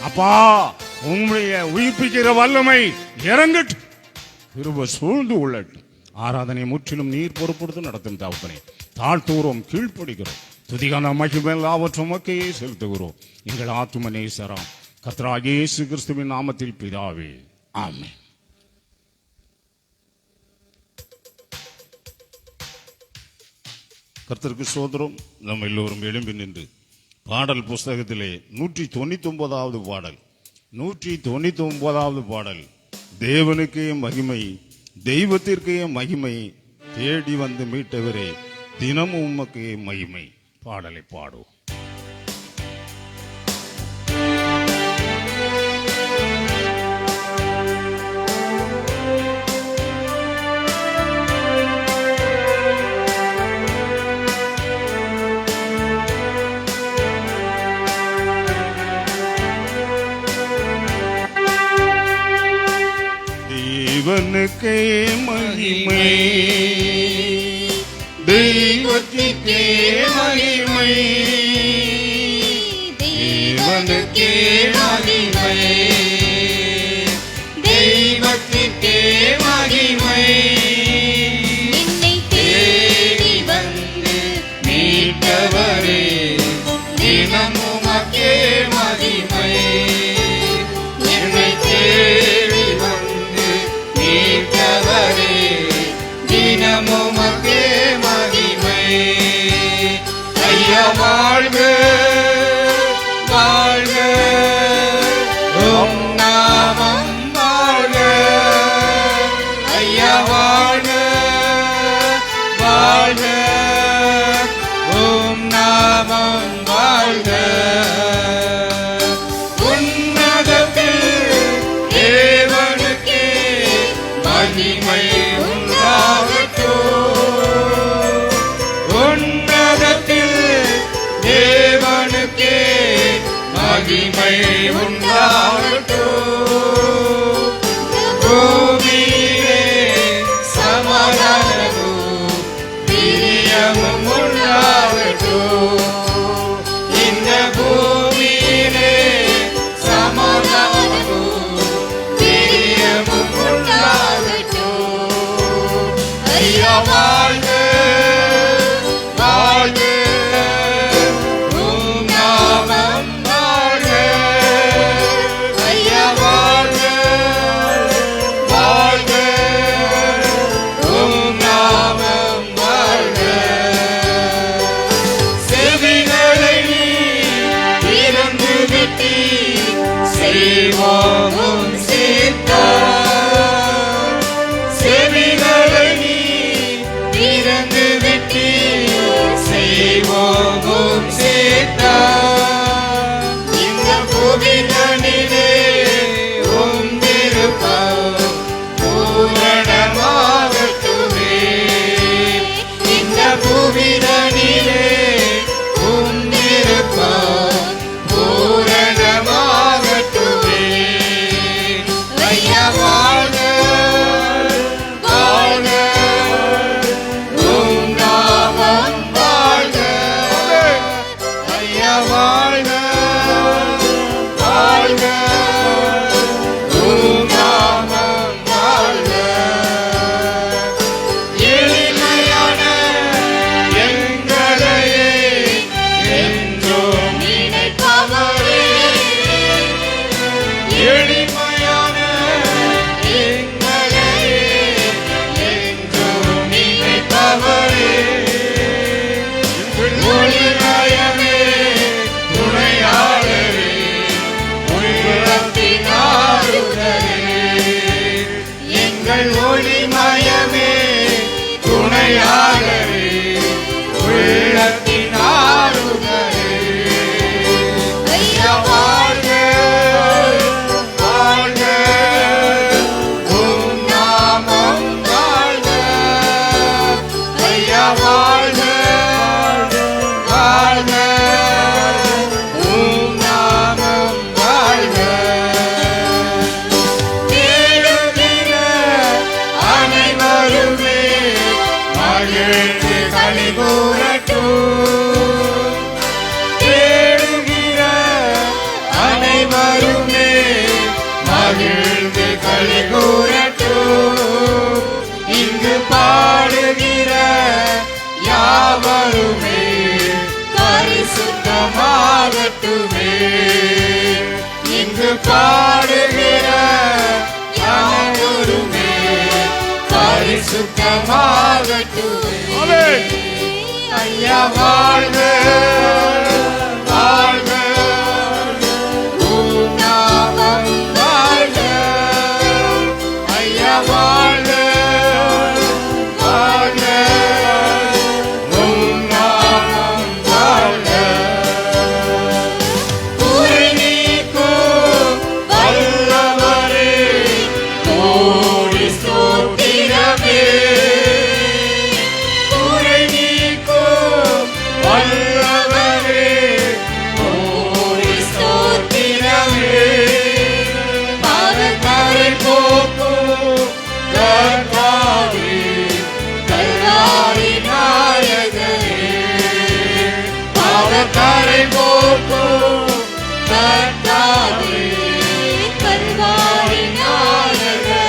அப்பா, உம்முடைய உயிர்ப்பிக்கிற வல்லமை இறங்கட்டும், கிருபை சூழ்ந்து உள்ளட்டும். ஆராதனை முற்றிலும் நீர் பொறுப்படுத்தி நடத்தும் தகப்பனே, தாழ்த்துகிறோம், கீழ்ப்படுகிறோம். துதிகான மகிமை எல்லாவற்றும் உமக்கே செலுத்துகிறோம். எங்கள் ஆத்தும நேசராம் கர்த்தராகிய இயேசு கிறிஸ்துவின் நாமத்தில் பிதாவே, ஆமென். கர்த்தருக்கு சோதரம். நம்ம எல்லோரும் எழும்பி நின்று பாடல் புஸ்தகத்திலே 199வது பாடல், 199வது பாடல், தேவனுக்கே மகிமை, தெய்வத்திற்கே மகிமை, தேடி வந்து மீட்டவரே தினமும் உமக்கே மகிமை. பாடலை பாடுவோம். தேவனுக்கே மகிமை, தெய்வத்திற்கே மகிமை, தேவனுக்கே மகிமை, தெய்வத்திற்கே மகிமை. என்னை தேடி வந்து மீட்டவரே தினமும் உமக்கே மகிமை. என்னை தேடி வந்து மீட்டவரே தினமும் உமக்கே மகிமை. ஐயா வாழ்க வாழ்க, உம் நாமம் வாழ்க. ஐயா வாழ்க வாழ்க, உம் நாமம் வாழ்க. உன்னதத்தில் தேவனுக்கே மகிமை உண்டாகட்டும். உன்னதத்தில் தேவனுக்கே மகிமை உண்டாகட்டும். பூமியிலே சமாதானமும் பிரியமும் உண்டாகட்டும். இந்த பூமியிலே சமாதானமும் பிரியமும் உண்டாகட்டும். ஐயா வாழ்க வாழ்க, உம் நாமம் வாழ்க. ஐயா அனைவருமே மகிழ்ந்து களி கூறட்டும். இங்கு பாடுகிற யாவருமே பரிசுத்தமாகட்டுமே. இங்கு பாடுகிற யாவருமே பரிசுத்தமாகட்டுமே. ஐயா வாழ்க வாழ்க, உம் நாமம் வாழ்க. ஐயா வாழ்க வாழ்க, உம் நாமம் வாழ்க. குறை நீக்கும் வல்லவரே கோடி ஸ்தோத்திரமே. குறை நீக்கும் வல்லவரே கோடி ஸ்தோத்திரமே. பாவக்கரை போக்கும் கர்த்தாவே, கல்வாரி நாயகரே. பாவக்கரை போக்கும் கர்த்தாவே, கல்வாரி நாயகரே.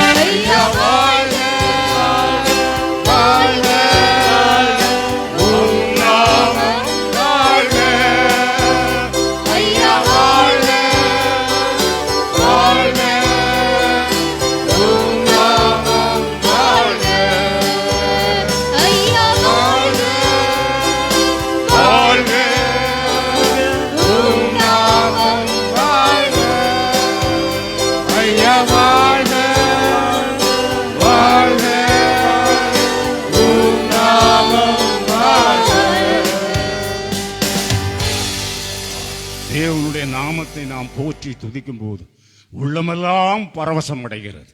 ஐயா வாழ்க வாழ்க, உம் நாமம் வாழ்க. ஐயா வாழ்க வாழ்க, உம் நாமம் வாழ்க. ஐயா வாழ்க வாழ்க, உம் நாமம் வாழ்க. ஐயா வாழ்க வாழ்க, உம் நாமம் வாழ்க. தேவனுடைய நாமத்தை நாம் போற்றி துதிக்கும் போது உள்ளமெல்லாம் பரவசம் அடைகிறது.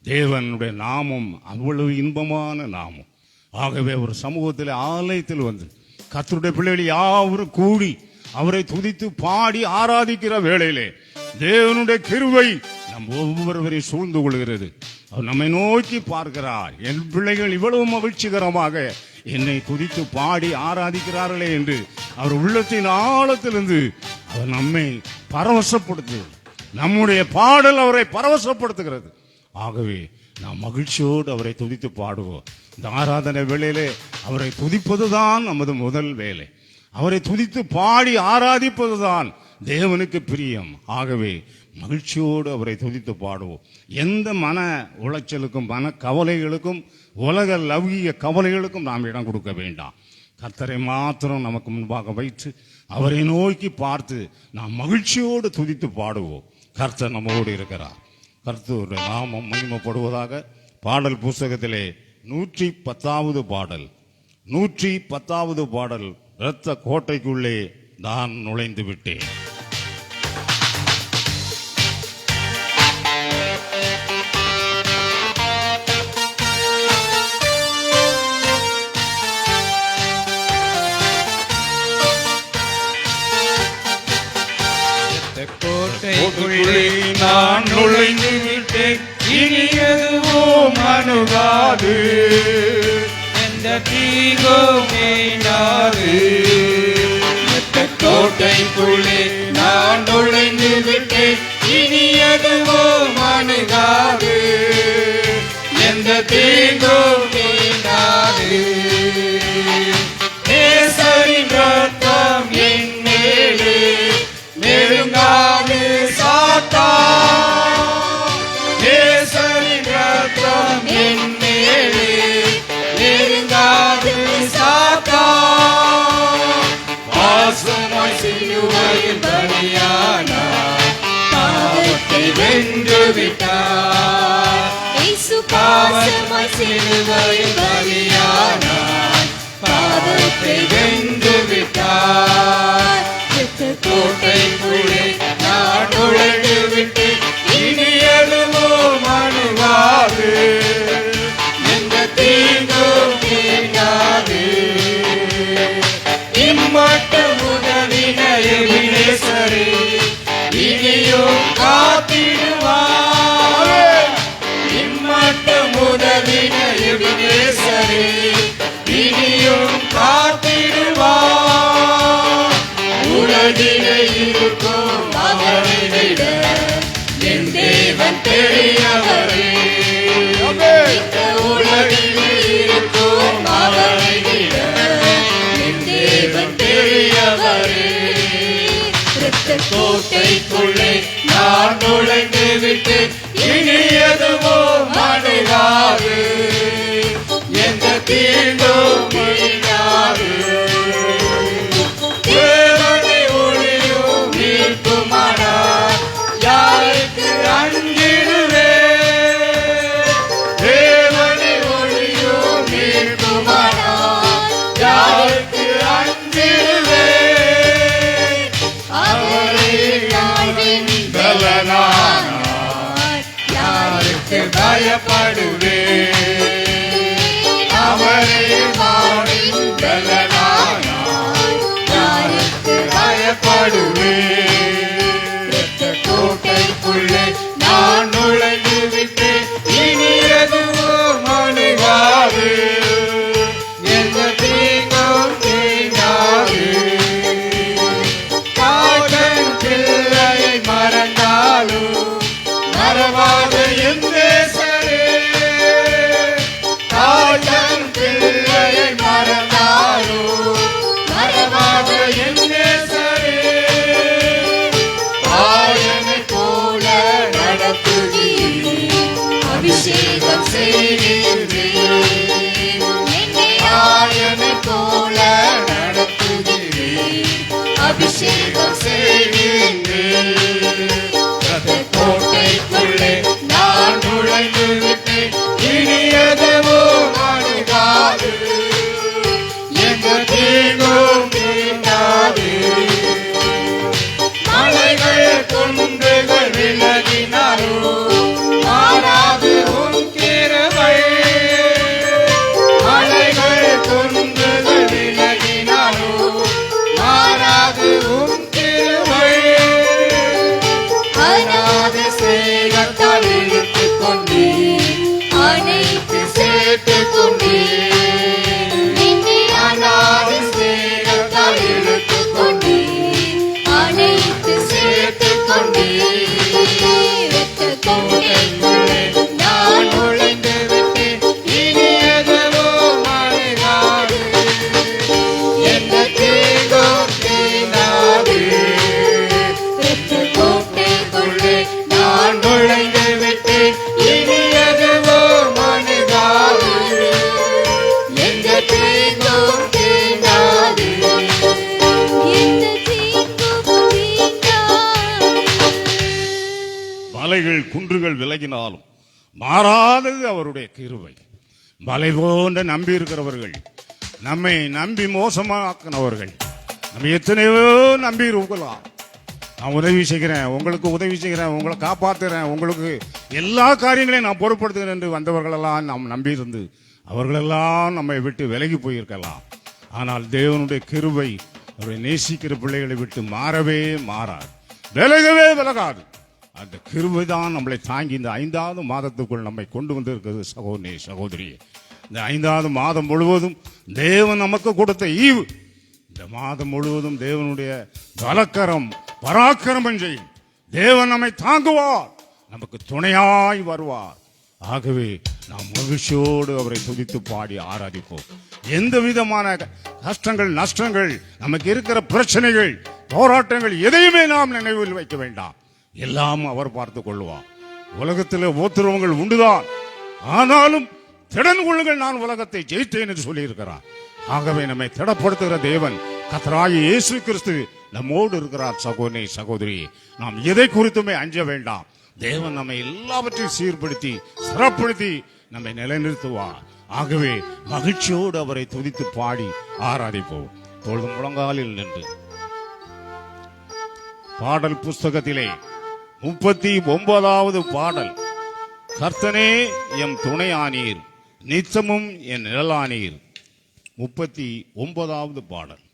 தேவனுடைய நாமம் அவ்வளவு இன்பமான நாமம். ஆகவே ஒரு சமூகத்தில் ஆலயத்தில் வந்து கர்த்தருடைய பிள்ளைகள் யாவரும் கூடி அவரை துதித்து பாடி ஆராதிக்கிற வேளையிலே தேவனுடைய கிருபை நம் ஒவ்வொருவரையும் சூழ்ந்து கொள்கிறது. அவர் நம்மை நோக்கி பார்க்கிறார். என் பிள்ளைகள் இவ்வளவு மகிழ்ச்சிகரமாக என்னை துதித்து பாடி ஆராதிக்கிறார்களே என்று அவர் உள்ளத்தின் ஆழத்திலிருந்து அவர் நம்மை பரவசப்படுத்துகிறது. நம்முடைய பாடல் அவரை பரவசப்படுத்துகிறது. ஆகவே நாம் மகிழ்ச்சியோடு அவரை துதித்து பாடுவோம். இந்த ஆராதனை வேளையிலே அவரை துதிப்பதுதான் நமது முதல் வேலை. அவரை துதித்து பாடி ஆராதிப்பதுதான் தேவனுக்கு பிரியம். ஆகவே மகிழ்ச்சியோடு அவரை துதித்து பாடுவோம். எந்த மன உளைச்சலுக்கும் மன கவலைகளுக்கும் உலக லௌகிய கவலைகளுக்கும் நாம் இடம் கொடுக்க வேண்டாம். கர்த்தரை மாத்திரம் நமக்கு முன்பாக வைத்து அவரை நோக்கி பார்த்து நாம் மகிழ்ச்சியோடு துதித்து பாடுவோம். கர்த்தர் நம்மோடு இருக்கிறார். கர்த்தருடைய நாமம் மகிமைப்படுவதாக. பாடல் புஸ்தகத்திலே 110வது பாடல் 110வது பாடல். இரத்த கோட்டைக்குள்ளே நான் நுழைந்து விட்டேன். கோட்டைக்குள்ளே நான் நுழைந்து விட்டேன். இனி எதுவும் அணுகாது, எந்த தீங்கும் வேண்டாது. கோட்டைக்குள்ளே நான் நுழைந்து விட்டேன். இனி எதுவும் அணுகாது, எந்த தீங்கும் வேண்டாது. நேசரின் ரத்தம் என் மேலே நெருங்காது சாத்தான். நேசரின் ரத்தம் என் மேலே நெருங்காது சாத்தான். பாசமாய் சிலுவையில் பலியானார், பாவத்தை வென்று விட்டார். இயேசு பாசமாய் சிலுவையில் பலியானார், பாவத்தை வென்று விட்டார். கோட்டைக்குள்ளே நான் நுழைந்து விட்டேன். இனி எதுவும் அணுகாது, எந்த தீங்கும் வேண்டாது. இம்மட்டும் உதவின எபினேசரே இனியும் காத்திடுவார். இம்மட்டும் உதவின எபினேசரே இனியும் காத்திடுவார். உலகிலே இருக்கும் அவரை விட என் தேவன் பெரியவரே. இந்த உலகில் இருக்கும் அவரை விட என் தேவன் பெரியவரே. கோட்டைக்குள்ளே நான் நுழைந்து விட்டு இனி எதுவோ அணுகாது, எந்த தீங்கும் இல்லாது. தேவனை ஒளியும் மீட்புமானார் யாருக்கு அஞ்சிடுவே. தேவனை ஒளியும் மீட்புமானார் யாருக்கு அஞ்சிடுவே. அவரை வாழ்வின் பலனானார் யாருக்கு பயப்படுவே. அவரை வாழ்வின் பலனானார் யாருக்கு பயப்படுவே. கோட்டைக்குள்ளே நான் நுழைந்து விட்டு இனி எதுவும் அணுகாது, எந்த தீங்கும் தீண்டாது. காதல் பிள்ளையை மறந்தாலும் மறவாத என் நேசரே. காதல் பிள்ளையை மறந்தாலும் மறவாத என் நேசரே. ஆயனை போல நடத்துகிறீர், அபிஷேகம் செய்கிறீர். ஆயனை போல நடத்துகிறீர், அபிஷேகம் செய்கிறீர். கோட்டைக்குள்ளே நான் நுழைந்து விட்டு இனி எதுவும் அணுகாது, எந்த தீங்கும் தீண்டாது. மலைகள் குன்றுகள் விலகினாலும் மாறாது உன் கிருபை. மலைகள் குன்றுகள் விலகினாலும் மாறாது உன் கிருபை. அநாத சேகத்தால் இழுத்துக் கொண்டீர், அனைத்து சேர்த்துக் கொண்டீர். அநாத சேகத்தால் இழுத்துக் கொண்டீர், அனைத்து சேர்த்துக் கொண்டீர். கோட்டைக்குள்ளே நான் நுழைந்து விட்டு இனி எதுவும் அணுகாது, எந்த தீங்கும் தீண்டாது. கோட்டைக்குள்ளே நான் நுழைந்து விட்டு இனி எதுவும் அணுகாது, எந்த தீங்கும் தீண்டாது. எந்த தீங்கும் தீண்டாது. மலைகள் குன்றுகள் விலகினாலும் மாறாதது அவருடைய கிருபை. மலை போன்ற நம்பி இருக்கிறவர்கள், நம்மை நம்பி மோசமாக்கினவர்கள், நம்ம எத்தனையோ நம்பி இருக்கலாம். நான் உதவி செய்கிறேன், உங்களுக்கு உதவி செய்கிறேன், உங்களை காப்பாற்றுறேன், உங்களுக்கு எல்லா காரியங்களையும் நான் பொறுப்படுத்துகிறேன் என்று வந்தவர்களெல்லாம் நாம் நம்பியிருந்து அவர்களெல்லாம் நம்மை விட்டு விலகி போயிருக்கலாம். ஆனால் தேவனுடைய கிருபை அவரை நேசிக்கிற பிள்ளைகளை விட்டு மாறவே மாறாது, விலகவே விலகாது. அந்த கிருபை தான் நம்மளை தாங்கி இந்த 5வது மாதத்துக்குள் நம்மை கொண்டு வந்திருக்கிறது. சகோதரி சகோதரி, இந்த 5வது மாதம் முழுவதும் தேவன் நமக்கு கொடுத்த ஈவு. இந்த மாதம் முழுவதும் தேவனுடைய பலக்கரம் பராக்கிரமம் செய்யும். தேவன் நம்மை தாங்குவார், நமக்கு துணையாய் வருவார். ஆகவே நாம் மகிழ்ச்சியோடு அவரை துதித்து பாடி ஆராதிப்போம். எந்த விதமான கஷ்டங்கள் நஷ்டங்கள், நமக்கு இருக்கிற பிரச்சனைகள் போராட்டங்கள் எதையுமே நாம் நினைவில் வைக்க வேண்டாம். எல்லாம் அவர் பார்த்துக் கொள்வார். உலகத்தில் உபத்திரவங்கள் உண்டுதான், ஆனாலும் திடன் கொள்ளுங்கள், நான் உலகத்தை ஜெயித்தேன் என்று சொல்லியிருக்கிறார். ஆகவே நம்மை திடப்படுத்துகிற தேவன் கர்த்தராகிய இயேசு கிறிஸ்து நம்மோடு இருக்கிறார். சகோதரி சகோதரி, நாம் எதை குறித்துமே அஞ்ச வேண்டாம். தேவன் நம்மை எல்லாவற்றையும் சீர்படுத்தி சிறப்படுத்தி நம்மை நிலைநிறுத்துவார். ஆகவே மகிழ்ச்சியோடு அவரை துதித்து பாடி ஆராதிப்போம். பொழுது முழங்காலில் நின்று பாடல் புஸ்தகத்திலே 39வது பாடல், கர்த்தனே எம் துணையானீர், நித்தமும் என் நிழலானீர். 39வது பாடல்.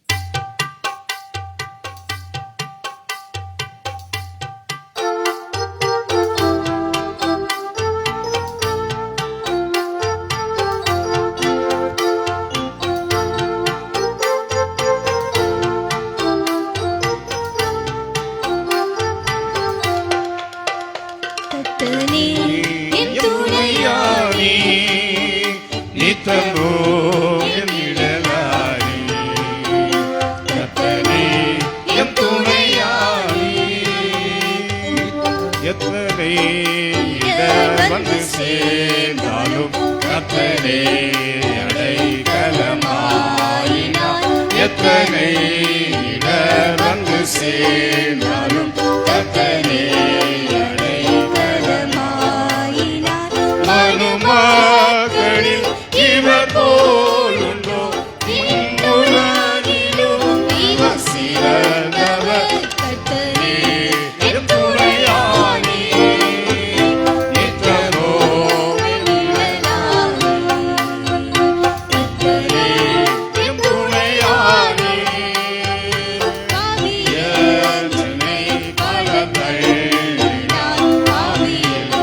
நித்தமோ என் நிழலானி கர்த்தரே என் துணையானி எத்தனை இடர் வந்து சேர்ந்தாலும் கர்த்தரே அடைக்கலமாயினார் எத்தனை இடர் வந்து சேர்ந்தாலும் கர்த்தரே அடைக்கலமாயினார். மனுமகளில் இவர் போலுண்டோ இவ்வுலகிலும் இவர் சிறந்தவர் கர்த்தரே என் துணையானி நித்தமோ என் கர்த்தரே என் துணையானி என்னை பல தள்ளினார் ஆவியில்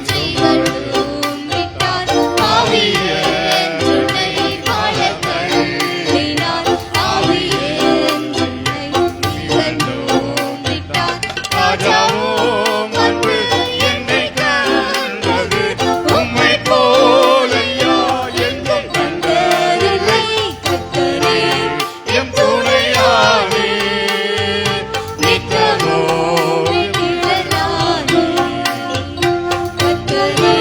செய்வதும் விட்டார். ஆவியில் உன்னை வாழத் தள்ளினார். ஆவியில் உன்னை செய்வதும் விட்டார். ராஜாவும் அன்பு என்னை கண்டது உம்மை போலையா எங்கும் கண்டதில்லை கர்த்தரே எம் துணையானி நித்தமோ நிழலானி. கர்த்தரே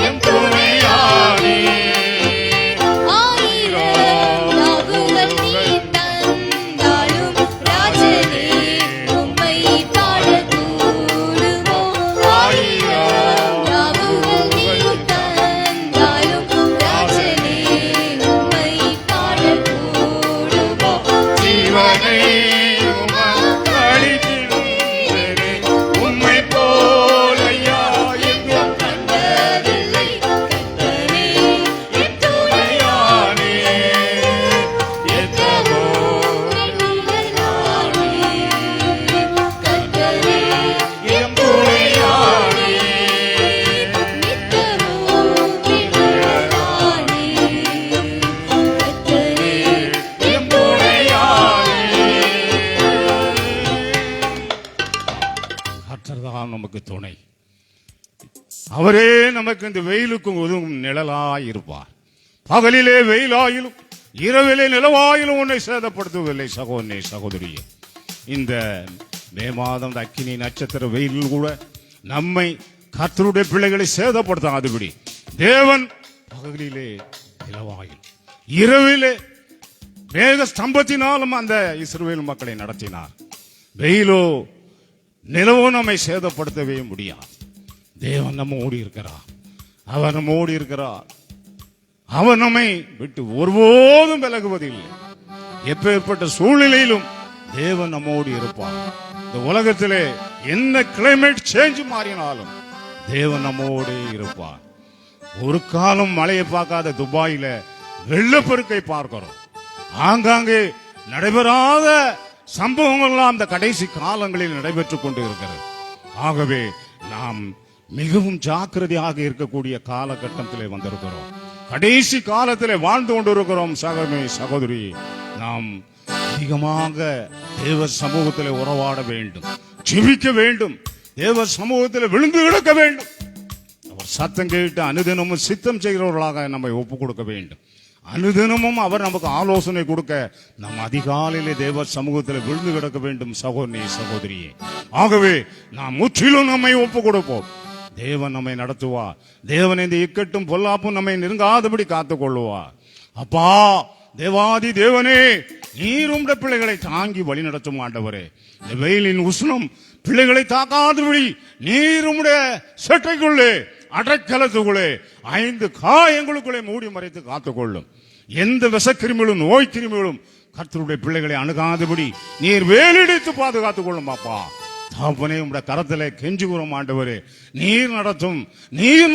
எம் துணையானி ஆயிரம் நாவுகள் நீர் தந்தாலும் ராஜனே உம்மை பாடக்கூடுமோ? ஆயிரம் நாவுகள் நீர் தந்தாலும் ராஜனே உம்மை பாடக்கூடுமோ? ஜீவனை உமக்கு அளிக்கின்றேனே உம்மை போலையா எங்கும் கண்டதில்லை கர்த்தரே என் துணையானி. எத்தமோ நிழலானி. கர்த்தரே எம் துணையானி நித்தமோ நிழலானி. கர்த்தரே எம் துணையானி கர்த்தர்தான் நமக்கு துணை. அவரே நமக்கு இந்த வெயிலுக்கும் உதவும் நிழலாய் இருப்பார். பகலிலே வெயிலாயிலும் இரவிலே நிலவாயிலும் உன்னை சேதப்படுத்துவதில்லை சகோதரனே சகோதரியே. இந்த மே மாதம் இந்த அக்கினி நட்சத்திர வெயிலில் கூட நம்மை கர்த்தருடைய பிள்ளைகளை சேதப்படுத்தாதபடி தேவன் பகலிலே நிலவாயில் இரவிலே மேக ஸ்தம்பத்தினாலும் அந்த இஸ்ரவேல் மக்களை நடத்தினார். வெயிலோ நிலவோ நம்மை சேதப்படுத்தவே முடியாது. தேவன் நம்மோடு இருக்கிறார். அவர் நம்மோடு இருக்கிறார். அவர் நம்மை விட்டு ஒருபோதும் விலகுவதில்லை. எப்பேற்பட்ட சூழ்நிலையிலும் தேவன் நம்மோடு இருப்பார். இந்த உலகத்திலே என்ன கிளைமேட் சேஞ்ச் மாறினாலும் தேவன் நம்மோடு இருப்பார். ஒரு காலம் மழையை பார்க்காத துபாயில வெள்ளப்பெருக்கை பார்க்கிறோம். ஆங்காங்கே நடைபெறாத சம்பவங்கள்லாம் அந்த கடைசி காலங்களில் நடைபெற்றுக் கொண்டு இருக்கிறது. ஆகவே நாம் மிகவும் ஜாக்கிரதையாக இருக்கக்கூடிய காலகட்டத்திலே வந்திருக்கிறோம். கடைசி காலத்திலே வாழ்ந்து கொண்டிருக்கிறோம். சகோதரி சகோதரி, நாம் அதிகமாக தேவ சமூகத்திலே உறவாட வேண்டும், ஜெபிக்க வேண்டும், தேவ சமூகத்திலே விழுந்து கிடக்க வேண்டும். அவர் சத்தம் கேட்டு அனுதினமும் சித்தம் செய்கிறவர்களாக நம்மை ஒப்புக் கொடுக்க வேண்டும். அனுதினமும் அவர் நமக்கு ஆலோசனை கொடுக்க நாம் அதிகாலையிலே தேவ சமூகத்தில் விழுந்து கிடக்க வேண்டும். சகோதரி சகோதரியே, ஆகவே நாம் முற்றிலும் நம்மை ஒப்புக் கொடுப்போம். தேவன் நம்மை நடத்துவார். தேவன் இந்த இக்கட்டும் பொல்லாப்பும் நம்மை நெருங்காதபடி காத்துக் கொள்ளுவார். அப்பா தேவாதி தேவனே, நீர் உம்முடைய பிள்ளைகளை தாங்கி வழி நடத்தும் ஆண்டவரே. இந்த வெயிலின் உஷ்ணம் பிள்ளைகளை தாக்காதபடி நீர் உம்முடைய சட்டைக்குள்ளே அடைக்கலத்துக்குள்ளே 5 காயங்களுக்குள்ளே மூடி மறைத்து காத்துக்கொள்ளும். எந்த விஷக்கிருமிகளும் நோய் கிருமிகளும் கர்த்தருடைய பிள்ளைகளை அணுகாதபடி நீர் வேலிடித்து பாதுகாத்துக் கொள்ளும். அப்பா தாப்பனே, உம்முடைய கரத்திலே கெஞ்சுகிறோம் ஆண்டவரே. நீர்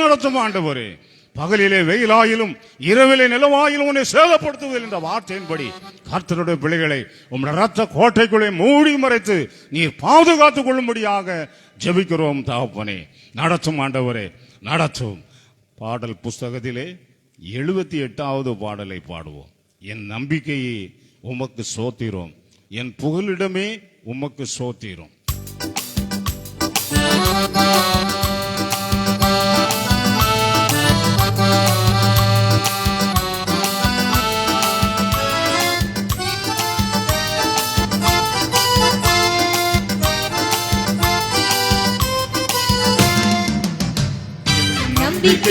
நடத்தும் ஆண்டவரே. பகலிலே வெயிலாயிலும் இரவிலே நிலவாயிலும் உன்னை சேதப்படுத்துவதில் என்ற வார்த்தையின்படி கர்த்தருடைய பிள்ளைகளை உம்முடைய ரத்த கோட்டைக்குள்ளே மூடி மறைத்து நீர் பாதுகாத்துக் கொள்ளும்படியாக ஜெபிக்கிறோம். தகப்பனே, நடத்தும் ஆண்டவரே, நடத்தும். பாடல் புஸ்தகத்திலே 78வது பாடலை பாடுவோம். என் நம்பிக்கையே உமக்கு சோத்திரோம், என் புகலிடமே உமக்கு சோத்திரோம்.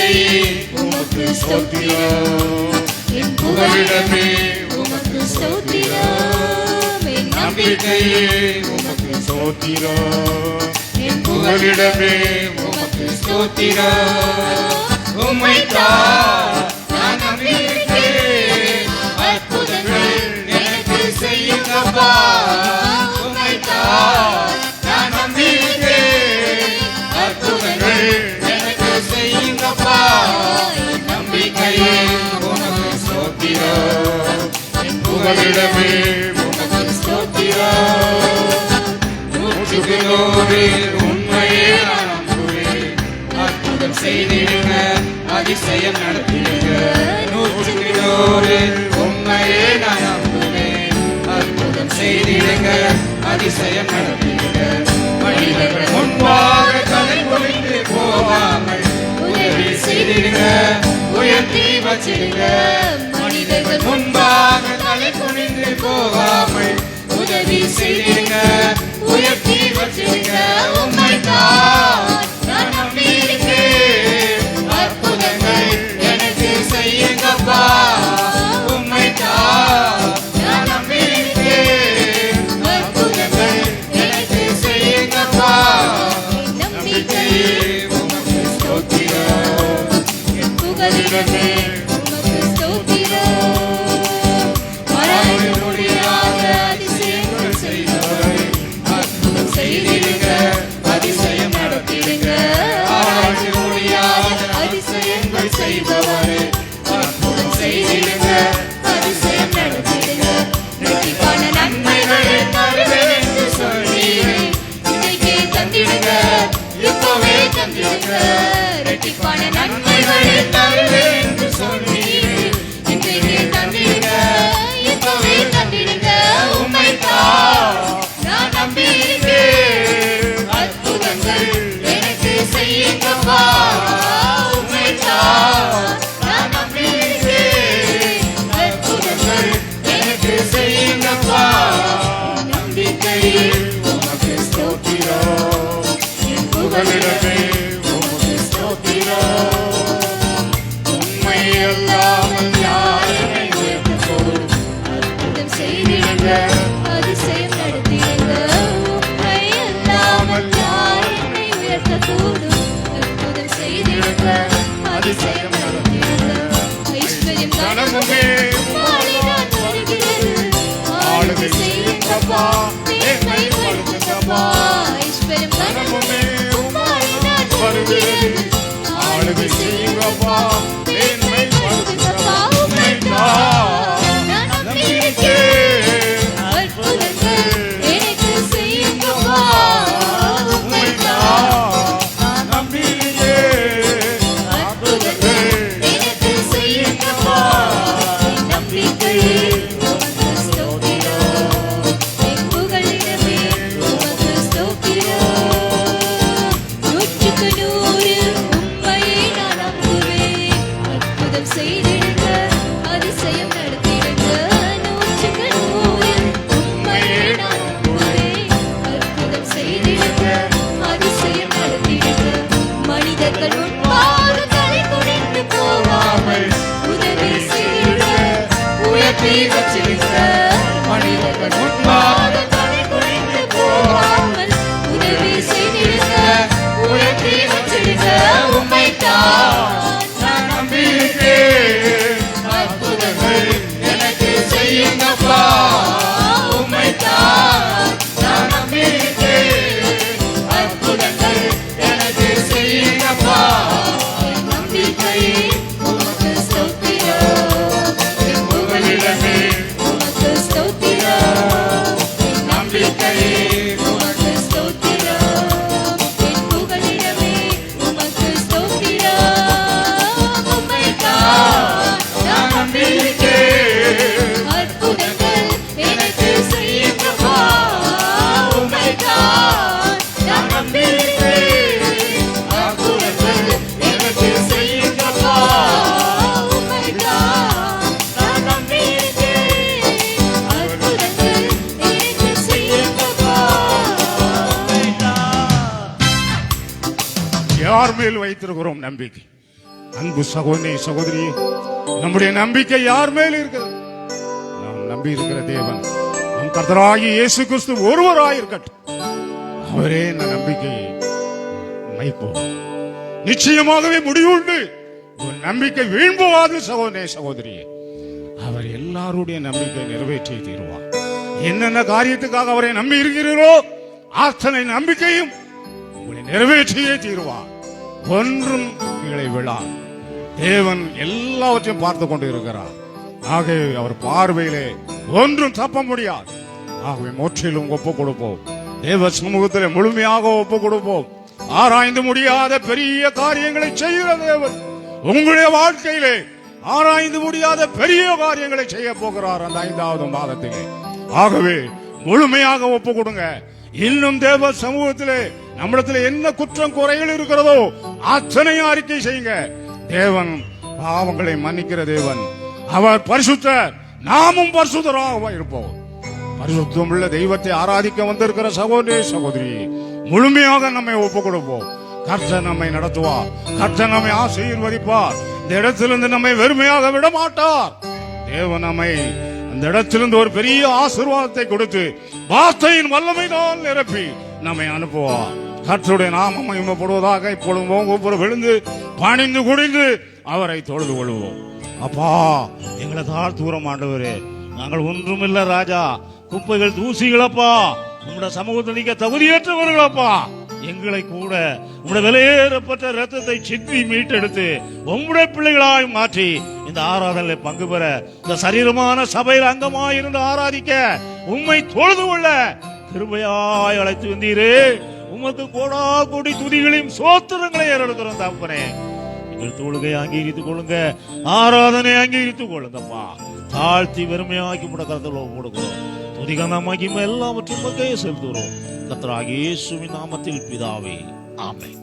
நம்பிக்கையே உமக்கு ஸ்தோத்திரம் என் புகலிடமே உமக்கு ஸ்தோத்திரம் என் நம்பிக்கையே உமக்கு ஸ்தோத்திரம் என் புகலிடமே உமக்கு ஸ்தோத்திரம் உம்மைத்தான் நான் நம்பியிருக்கிறேன் அற்புதங்கள் எனக்கு செய்யுங்கப்பா உம்மைத்தான் நான் நம்பியிருக்கிறேன் அற்புதங்கள் எனக்கு செய்யுங்கப்பா நம்பிக்கையே உமக்கு ஸ்தோத்திரம் என் புகலிடமே உமக்கு ஸ்தோத்திரம் நூற்றுக்கு நூறு உண்மையே நான் நம்புவேன் அற்புதம் செய்திடுங்க அதிசயம் நடத்திடுங்க நூற்றுக்கு நூறு உண்மையே நான் நம்புவேன் அற்புதம் செய்திடுங்க அதிசயம் நடத்திடுங்க மனிதர்கள் முன்பாக தலை குனிந்து போகாமல் உதவி செய்திடுங்க உயர்த்தி வச்சிடுங்க மனிதர்கள் முன்பாக தலை குனிந்து போகாமல் உதவி செய்திடுங்க உயர்த்தி வச்சிடுங்க உம்மைத்தான் நான் நம்பியிருக்கிறேன் அற்புதங்கள் எனக்கு செய்யுங்கப்பா உம்மைத்தான் நான் நம்பியிருக்கிறேன் அற்புதங்கள் எனக்கு செய்யுங்கப்பா நம்பிக்கையே உமக்கு ஸ்தோத்திரம் என் புகலிடமே உமக்கு ஸ்தோத்திரம் மறக்க முடியாத அதிசயங்கள் செய்தவரே அற்புதம் செய்திடுங்க அதிசயம் நடத்திடுங்க ஆராய்ச்சி முடியாத அதிசயங்கள் செய்பவரே அற்புதம் செய்திடுங்க அதிசயம் நடத்திடுங்க இரட்டிப்பான நன்மைகளை தருவேன் என்று சொன்னீரே இன்னைக்கே தந்திடுங்க இப்பவே தந்திடுங்க இரட்டிப்பான நன்மைகளை தருவேன் என்று சொன்னீரே இன்னைக்கே தந்திடுங்க இப்பவே தந்திடுங்க உம்மைத்தான் நான் நம்பியிருக்கிறேன் அற்புதங்கள் எனக்கு செய்யுங்கப்பா உம்மைத்தான் நான் நம்பியிருக்கிறேன் அற்புதங்கள் எனக்கு செய்யுங்கப்பா நம்பிக்கையே உமக்கு ஸ்தோத்திரம் என் புகலிடமே உமக்கு ஸ்தோத்திரம் உம்மை அல்லாமல் யாரை உயர்த்தக்கூடும் அற்புதம் செய்திடுங்க அதிசயம் நடத்திடுங்க உம்மை அல்லாமல் யார் என்னை உயர்த்தக்கூடும் அற்புதம் செய்திடுங்க அதிசயம் நடத்திடுங்க ஐஸ்வர்யம் கனமுமே உம்மாலிதான் வருகிறது ஆளுகை செய்யுங்கப்பா மேன்மை படுத்துங்கப்பா ஐஸ்வர்யம் கனமுமே உம்மாலிதான் வருகிறது ஆளுகை செய்யுங்கப்பா மேன்மை படுத்துங்கப்பா உம்மைத்தான் நான் நம்பியிருக்கிறேன் அற்புதங்கள் எனக்கு செய்யுங்கப்பா உம்மைத்தான் நான் நம்பியிருக்கிறேன் அற்புதங்கள் எனக்கு செய்யுங்கப்பா நம்பிக்கையே உமக்கு ஸ்தோத்திரம் என் புகலிடமே உமக்கு ஸ்தோத்திரம் நூற்றுக்கு நூறு உம்மையே நான் நம்புவேன் அற்புதம் செய்திடுங்க அதிசயம் நடத்திடுங்க நூற்றுக்கு நூறு உம்மையே நான் நம்புவேன் அற்புதம் செய்திடுங்க அதிசயம் நடத்திடுங்க மனிதர்கள் முன்பாக தலை குனிந்து போகாமல் உதவி செய்திடுங்க உயர்த்தி வச்சிடுங்க மனிதர்கள் முன்பாக தலை குனிந்து போகாமல் உதவி செய்திடுங்க உயர்த்தி வச்சிடுங்க உம்மைத்தான் நான் நம்பியிருக்கிறேன் அற்புதங்கள் எனக்கு செய்யுங்கப்பா உம்மைத்தான் நான் நம்பியிருக்கிறேன் அற்புதங்கள் எனக்கு செய்யுங்கப்பா நம்பிக்கையே உமக்கு ஸ்தோத்திரம் என் புகலிடமே உமக்கு ஸ்தோத்திரம் நம்பிக்கையே உமக்கு ஸ்தோத்திரம் என் புகலிடமே உமக்கு ஸ்தோத்திரம் உம்மைத்தான் நான் நம்பியிருக்கிறேன் அற்புதங்கள் எனக்கு செய்யுங்கப்பா உம்மைத்தான் நான் நம்பியிருக்கிறேன் அற்புதங்கள் எனக்கு செய்யுங்கப்பா உம்மைத்தான் நான் நம்பியிருக்கிறேன் அற்புதங்கள் எனக்கு செய்யுங்கப்பா யார் மேல் வைத்திருக்கிறோம் நம்பிக்கை? அன்பு சகோதரி சகோதரி, நம்முடைய நம்பிக்கை யார் மேல் இருக்கிறது? நாம் நம்பி இருக்கிற தேவன் நம் கர்த்தராகிய இயேசு கிறிஸ்து ஒருவராயிருக்கட்டும். அவரே இந்த நம்பிக்கையை மைப்போம். நிச்சயமாகவே முடிவுண்டு. உன் நம்பிக்கை வீண் போகாது சகோதரே சகோதரியே. அவர் எல்லாருடைய நம்பிக்கை நிறைவேற்றி தீருவார். என்னென்ன காரியத்துக்காக அவரை நம்பி இருக்கிறீரோ அத்தனை நம்பிக்கையும் உங்களை நிறைவேற்றியே தீருவார். ஒன்றும் கீழே விழார். தேவன் எல்லாவற்றையும் பார்த்து கொண்டு இருக்கிறார். ஆகவே அவர் பார்வையிலே ஒன்றும் தப்ப முடியாது. ஆகவே முற்றிலும் ஒப்புக் கொடுப்போம். தேவ சமூகத்திலே முழுமையாக ஒப்புக் கொடுப்போம். ஆராய்ந்து முடியாத பெரிய காரியங்களை செய்கிற தேவன் உங்களுடைய வாழ்க்கையிலே ஆராய்ந்து முடியாத பெரிய காரியங்களை செய்ய போகிறார் அந்த 5வது மாதத்திலே. ஆகவே முழுமையாக ஒப்புக் கொடுங்க. இன்னும் தேவ சமூகத்திலே நம்மிடத்தில் என்ன குற்றம் குறைகள் இருக்கிறதோ அத்தனையும் அறிக்கை செய்யுங்க. தேவன் பாவங்களை மன்னிக்கிற தேவன். அவர் பரிசுத்தர், நாமும் பரிசுத்தராக இருப்போம். பரிசுத்தம் உள்ள தெய்வத்தை ஆராதிக்க வந்திருக்கிற சகோதரி சகோதரி, முழுமையாக நம்மை ஒப்புக் கொடுப்போம். கர்த்தர் நம்மை நடத்துவார். கர்த்தர் நம்மை ஆசீர்வதிப்பார். இந்த இடத்திலிருந்து நம்மை வெறுமையாக விட மாட்டார். தேவன் நம்மை அந்த இடத்திலிருந்து ஒரு பெரிய ஆசீர்வாதத்தை கொடுத்து வார்த்தையின் வல்லமைதான் நிரப்பி நம்மை அனுப்புவார். கர்த்தருடைய நாமம் மகிமைப்படுவதாக. இப்பொழுதும் ஒவ்வொரு விழுந்து பணிந்து குடிந்து அவரை தொழுது கொள்வோம். அப்பா, எங்களை தாழ்த்தூரம் ஆண்டவரே, நாங்கள் ஒன்றுமில்ல ராஜா, குப்பைகள் தூசிகளப்பா, உங்களுடைய சமூகத்தில் நீங்க தகுதியற்றவர்களப்பா. எங்களை கூட உங்களுடைய விலையேறப்பட்ட ரத்தத்தை சிந்தி மீட்டெடுத்து உங்களுடைய பிள்ளைகளாய் மாற்றி இந்த ஆராதனையில் பங்கு பெற இந்த சரீரமான சபையில் அங்கமாயிருந்து ஆராதிக்க உம்மை தொழுது கொள்ள கிருபையாய் அழைத்து வந்தீரே. உமக்கு கோடா கோடி துதிகளையும் சோத்திரங்களை ஏறெடுக்கிறோம் தகப்பனே. எங்கள் தொழுகை அங்கீகரித்துக் கொள்ளுங்க, ஆராதனை அங்கீகரித்துக் கொள்ளுங்கப்பா. தாழ்த்தி வெறுமையாக்கி முடக்கிறதுல கொடுக்கிறோம். துதிகன மகிமை எல்லாவற்றும் பகையை செலுத்துகிறோம். கர்த்தராகிய இயேசுவின் நாமத்தில் பிதாவே, ஆமென்.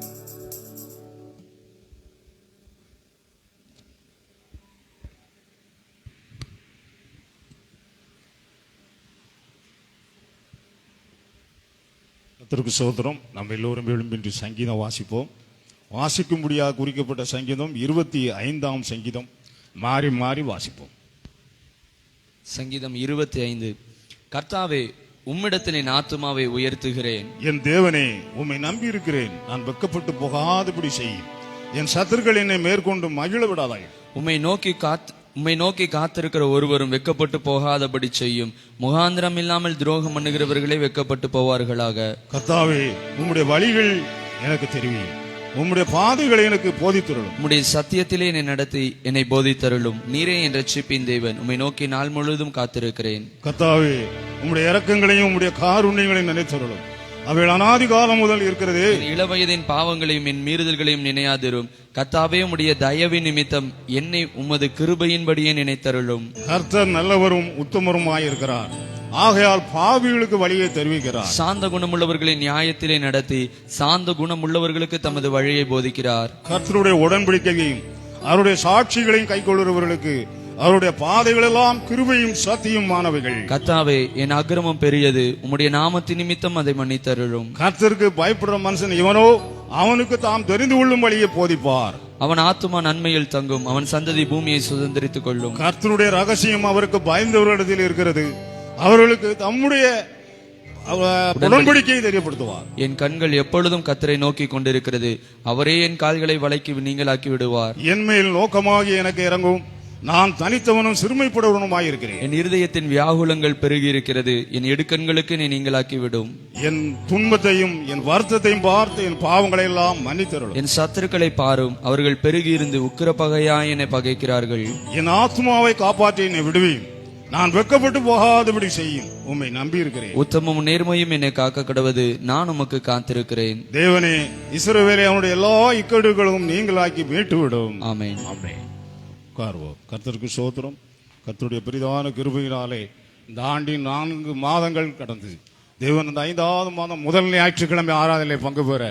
கர்த்தருக்கு ஸ்தோத்திரம். நம்ம எல்லோரும் எழும்பின்றி சங்கீதம் வாசிப்போம். வாசிக்கும்படியாக குறிக்கப்பட்ட சங்கீதம் 25ஆம் சங்கீதம். மாறி மாறி வாசிப்போம். சங்கீதம் 25. கர்த்தாவே, உம்மிடத்தில் என் ஆத்துமாவை உயர்த்துகிறேன். என் தேவனே, உம்மை நம்பி இருக்கிறேன். நான் வெட்கப்பட்டு போகாதபடி செய்யும். என் சத்துருக்கள் என்னை மேற்கொண்டு மகிழ விடாதாய். உம்மை நோக்கி காத்திருக்கிற ஒருவரும் வெட்கப்பட்டு போகாதபடி செய்யும். முகாந்திரம் இல்லாமல் துரோகம் பண்ணுகிறவர்களே வெட்கப்பட்டு போவார்களாக. கர்த்தாவே, உம்முடைய வழிகள் எனக்கு தெரிவியும். உம்முடைய பாதைகளை எனக்கு போதித்தருளும். உம்முடைய சத்தியத்திலே என்னை நடத்தி என்னை போதித்தருளும். நீரே என் ரட்சிப்பின் தேவன். உம்மை நோக்கி நாள் முழுவதும் காத்திருக்கிறேன். கர்த்தாவே, உம்முடைய இரக்கங்களையும் உம்முடைய காருண்யங்களையும் நினைத்தருளும். அவைகள் அநாதி காலம் முதல் இருக்கிறது. என் இளவயதின் பாவங்களையும் என் மீறுதல்களையும் நினையாதிரும். கர்த்தாவே, உம்முடைய தயவின் நிமித்தம் என்னை உமது கிருபையின்படியே நினைத்தருளும். கர்த்தர் நல்லவரும் உத்தமருமாயிருக்கிறார். ஆகையால் பாவிகளுக்கு வழியை தெரிவிக்கிறார். சாந்த குணமுள்ளவர்களின் நியாயத்திலே நடத்தி சாந்த குணமுள்ளவர்களுக்கு தமது வழியை போதிக்கிறார். கர்த்தருடைய உடன்படிக்கையையும் அவருடைய சாட்சிகளையும் கைக்கொள்ளுகிறவர்களுக்கு அவருடைய பாதைகள் எல்லாம் கிருபையும் சத்தியமானவைகள். கர்த்தாவே, என் அக்கிரமம் பெரியது. உம்முடைய நாமத்தின் நிமித்தம் அதை மன்னித்தருளும். கர்த்தருக்கு பயப்படுற மனுஷன் இவனோ, அவனுக்கு தாம் தெரிந்து கொள்ளும் வழியை போதிப்பார். அவன் ஆத்துமா நன்மையில் தங்கும். அவன் சந்ததி பூமியை சுதந்திரித்துக் கொள்ளும். கர்த்தருடைய ரகசியம் அவருக்கு பயந்தவர்களிடத்தில் இருக்கிறது. அவர்களுக்கு தம்முடைய உடன்படிக்கையை தெரியப்படுத்துவார். என் கண்கள் எப்பொழுதும் கர்த்தரை நோக்கி கொண்டிருக்கிறது. அவரே என் கால்களை வளைக்கி நீங்களாக்கி விடுவார். என் மேல் நோக்கமாகி எனக்கு இறங்கும். நான் தனித்தவனும் சிறுமைப்படுவனுமாயிருக்கிறேன். என் இருதயத்தின் வியாகுலங்கள் பெருகி இருக்கிறது. என் இடுக்கண்களுக்கு நீ நீங்களாக்கி விடும். என் துன்பத்தையும் என் வருத்தத்தையும் பார்த்து என் பாவங்களை எல்லாம் மன்னித்தருளும். என் சத்துருக்களை பாரும். அவர்கள் பெருகி இருந்து உக்கிர பகையாய் என்னை பகைக்கிறார்கள். என் ஆத்மாவை காப்பாற்றி என்னை விடுவேன். நான் வெட்கப்பட்டு போகாதபடி செய்யும். உம்மை நம்பி இருக்கிறேன். உத்தமமும் நேர்மையும் என்னை காக்க கடவது. நான் உமக்கு காத்திருக்கிறேன். தேவனே, இஸ்ரவேலை அவனுடைய எல்லா இக்கடுகளும் நீங்களாக்கி மீட்டு விடும். ஆமென். ஆமென். உட்கார்வோம். கர்த்தருக்கு ஸ்தோத்திரம். கர்த்தருடைய பெரிதான கிருபையினாலே இந்த ஆண்டின் 4 மாதங்கள் கடந்து தேவன் இந்த 5வது மாதம் முதல் ஞாயிற்றுக்கிழமை ஆராதனையிலே பங்கு பெற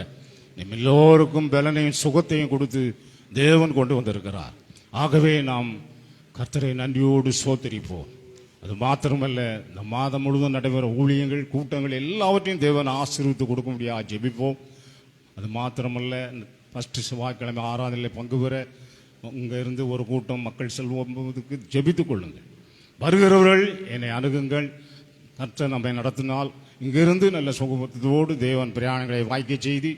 நம்ம எல்லோருக்கும் பலனையும் சுகத்தையும் கொடுத்து தேவன் கொண்டு வந்திருக்கிறார். ஆகவே நாம் கர்த்தரை நன்றியோடு ஸ்தோத்திரிப்போம். அது மாத்திரமல்ல, இந்த மாதம் முழுவதும் நடைபெற ஊழியங்கள், கூட்டங்கள் எல்லாவற்றையும் தேவன் ஆசீர்வித்து கொடுக்க முடியாது ஜெபிப்போம். அது மாத்திரமல்ல, ஃபர்ஸ்ட் செவ்வாய்க்கிழமை ஆராதனையில் பங்கு பெற இங்கே இருந்து ஒரு கூட்டம் மக்கள் செல்வதற்கு ஜெபித்துக் கொள்ளுங்கள். வருகிறவர்கள் என்னை அணுகுங்கள். கர்த்தர் நம்மை நடத்தினால் இங்கிருந்து நல்ல சுகமத்தோடு தேவன் பிரயாணங்களை வாய்க்க செய்து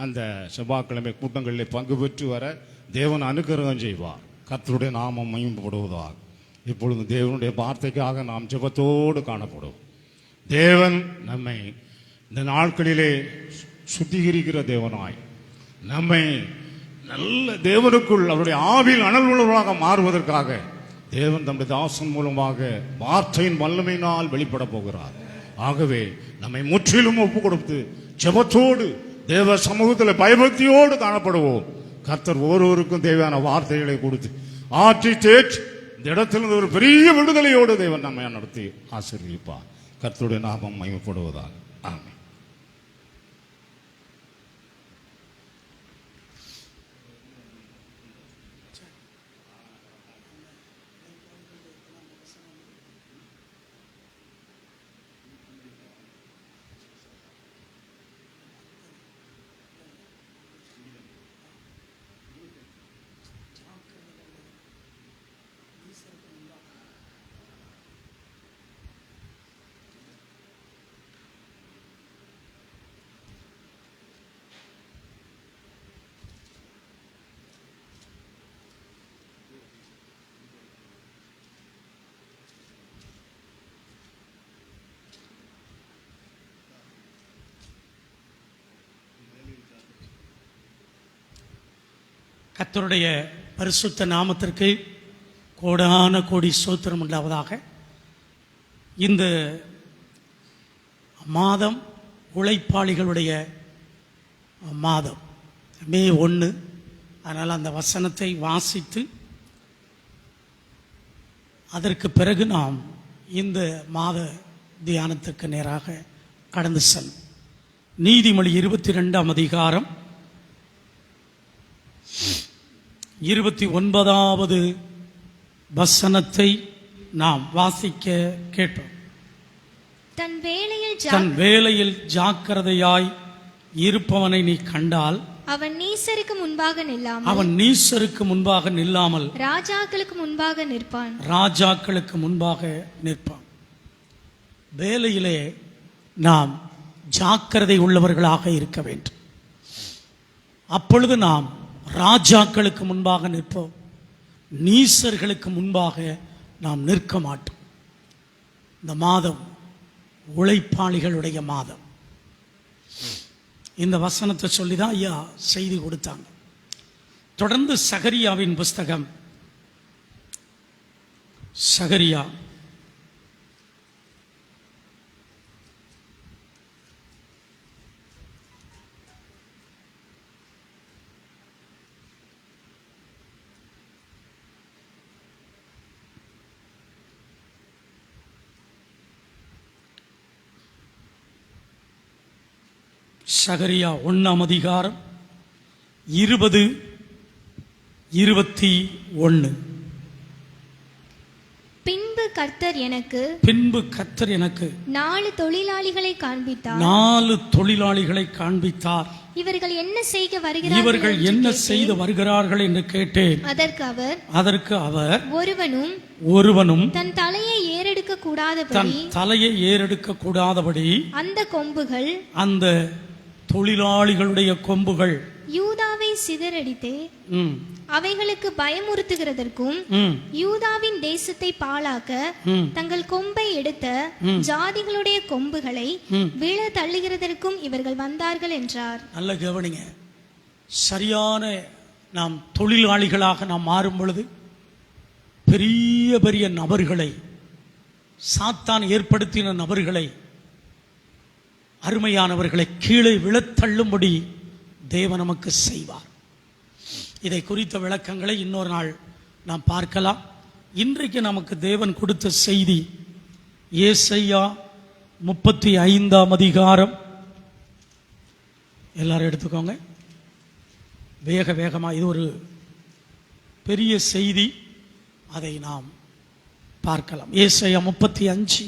அந்த செவ்வாய்க்கிழமை கூட்டங்களில் பங்கு பெற்று வர தேவன் அனுக்கிரகம் செய்வார். கர்த்தருடைய நாமம் மகிமைப்படுவதாக. இப்பொழுது தேவனுடைய வார்த்தைக்காக நாம் ஜெபத்தோடு காணப்படும். தேவன் நம்மை இந்த நாட்களிலே சுத்திகரிக்கிற தேவனாய் நம்மை நல்ல தேவனுக்குள் அவருடைய ஆவியில் அனல் உள்ளவர்களாக மாறுவதற்காக தேவன் தம்முடைய தாசன் மூலமாக வார்த்தையின் வல்லமையினால் வெளிப்பட போகிறார். ஆகவே நம்மை முற்றிலும் ஒப்பு கொடுத்து ஜெபத்தோடு தேவ சமூகத்தில் பயபக்தியோடு காணப்படுவோம். கர்த்தர் ஒவ்வொருவருக்கும் தேவையான வார்த்தைகளை கொடுத்து ஆற்றி தேற்றி இந்த இடத்திலிருந்து ஒரு பெரிய விடுதலையோடு தேவன் நம்மை நடத்தி ஆசீர்வதிப்பார். கர்த்தருடைய நாமம் மகிமைப்படுவதாக. ஆமென். கர்த்தருடைய பரிசுத்த நாமத்திற்கு கோடான கோடி ஸ்தோத்திரம் உண்டாவதாக. இந்த மாதம் உழைப்பாளிகளுடைய மாதம், மே 1. அதனால் அந்த வசனத்தை வாசித்து அதற்கு பிறகு நாம் இந்த மாத தியானத்திற்கு நேராக கடந்து செல்லும். நீதிமொழி 22ஆம் அதிகாரம் 29வது வசனத்தை நாம் வாசிக்க கேட்போம். தன் வேளையில் ஜாக்கிரதையாய் இருப்பவனை நீ கண்டால் அவன் நீசருக்கு முன்பாக நில்லாமல் ராஜாக்களுக்கு முன்பாக நிற்பான். வேலையிலே நாம் ஜாக்கிரதை உள்ளவர்களாக இருக்க வேண்டும். அப்பொழுது நாம் ராஜாக்களுக்கு முன்பாக நிற்போம். நீசர்களுக்கு முன்பாக நாம் நிற்க மாட்டோம். இந்த மாதம் உழைப்பாளிகளுடைய மாதம். இந்த வசனத்தை சொல்லிதான் ஐயா செய்தி கொடுத்தாங்க. தொடர்ந்து சகரியாவின் புஸ்தகம், சகரியா சகரியா 1ஆம் அதிகாரம் 20-21. பின்பு கர்த்தர் எனக்கு 4 தொழிலாளிகளை காண்பித்தார். இவர்கள் என்ன செய்து வருகிறார்கள் என்று கேட்டேன். அதற்கு அவர் ஒருவனும் தன் தலையை ஏறெடுக்க கூடாதபடி அந்த தொழிலாளிகளுடைய கொம்புகள் யூதாவை சிதறடித்து அவைகளுக்கு பயமுறுத்துகிறதற்கும் யூதாவின் தேசத்தை பாழாக்க தங்கள் கொம்பை எடுத்த ஜாதிகளுடைய கொம்புகளை விழ தள்ளுகிறதற்கும் இவர்கள் வந்தார்கள் என்றார். நல்ல கவனிங்க. சரியான நாம் தொழிலாளிகளாக நாம் மாறும் பொழுது பெரிய பெரிய நபர்களை, சாத்தான் ஏற்படுத்தின நபர்களை, அருமையானவர்களை கீழே விழத்தள்ளும்படி தேவன் நமக்கு செய்வார். இதை குறித்த விளக்கங்களை இன்னொரு நாள் நாம் பார்க்கலாம். இன்றைக்கு நமக்கு தேவன் கொடுத்த செய்தி ஏசாயா 35ஆம் அதிகாரம். எல்லாரும் எடுத்துக்கோங்க வேகமாக. இது ஒரு பெரிய செய்தி, அதை நாம் பார்க்கலாம். ஏசாயா 35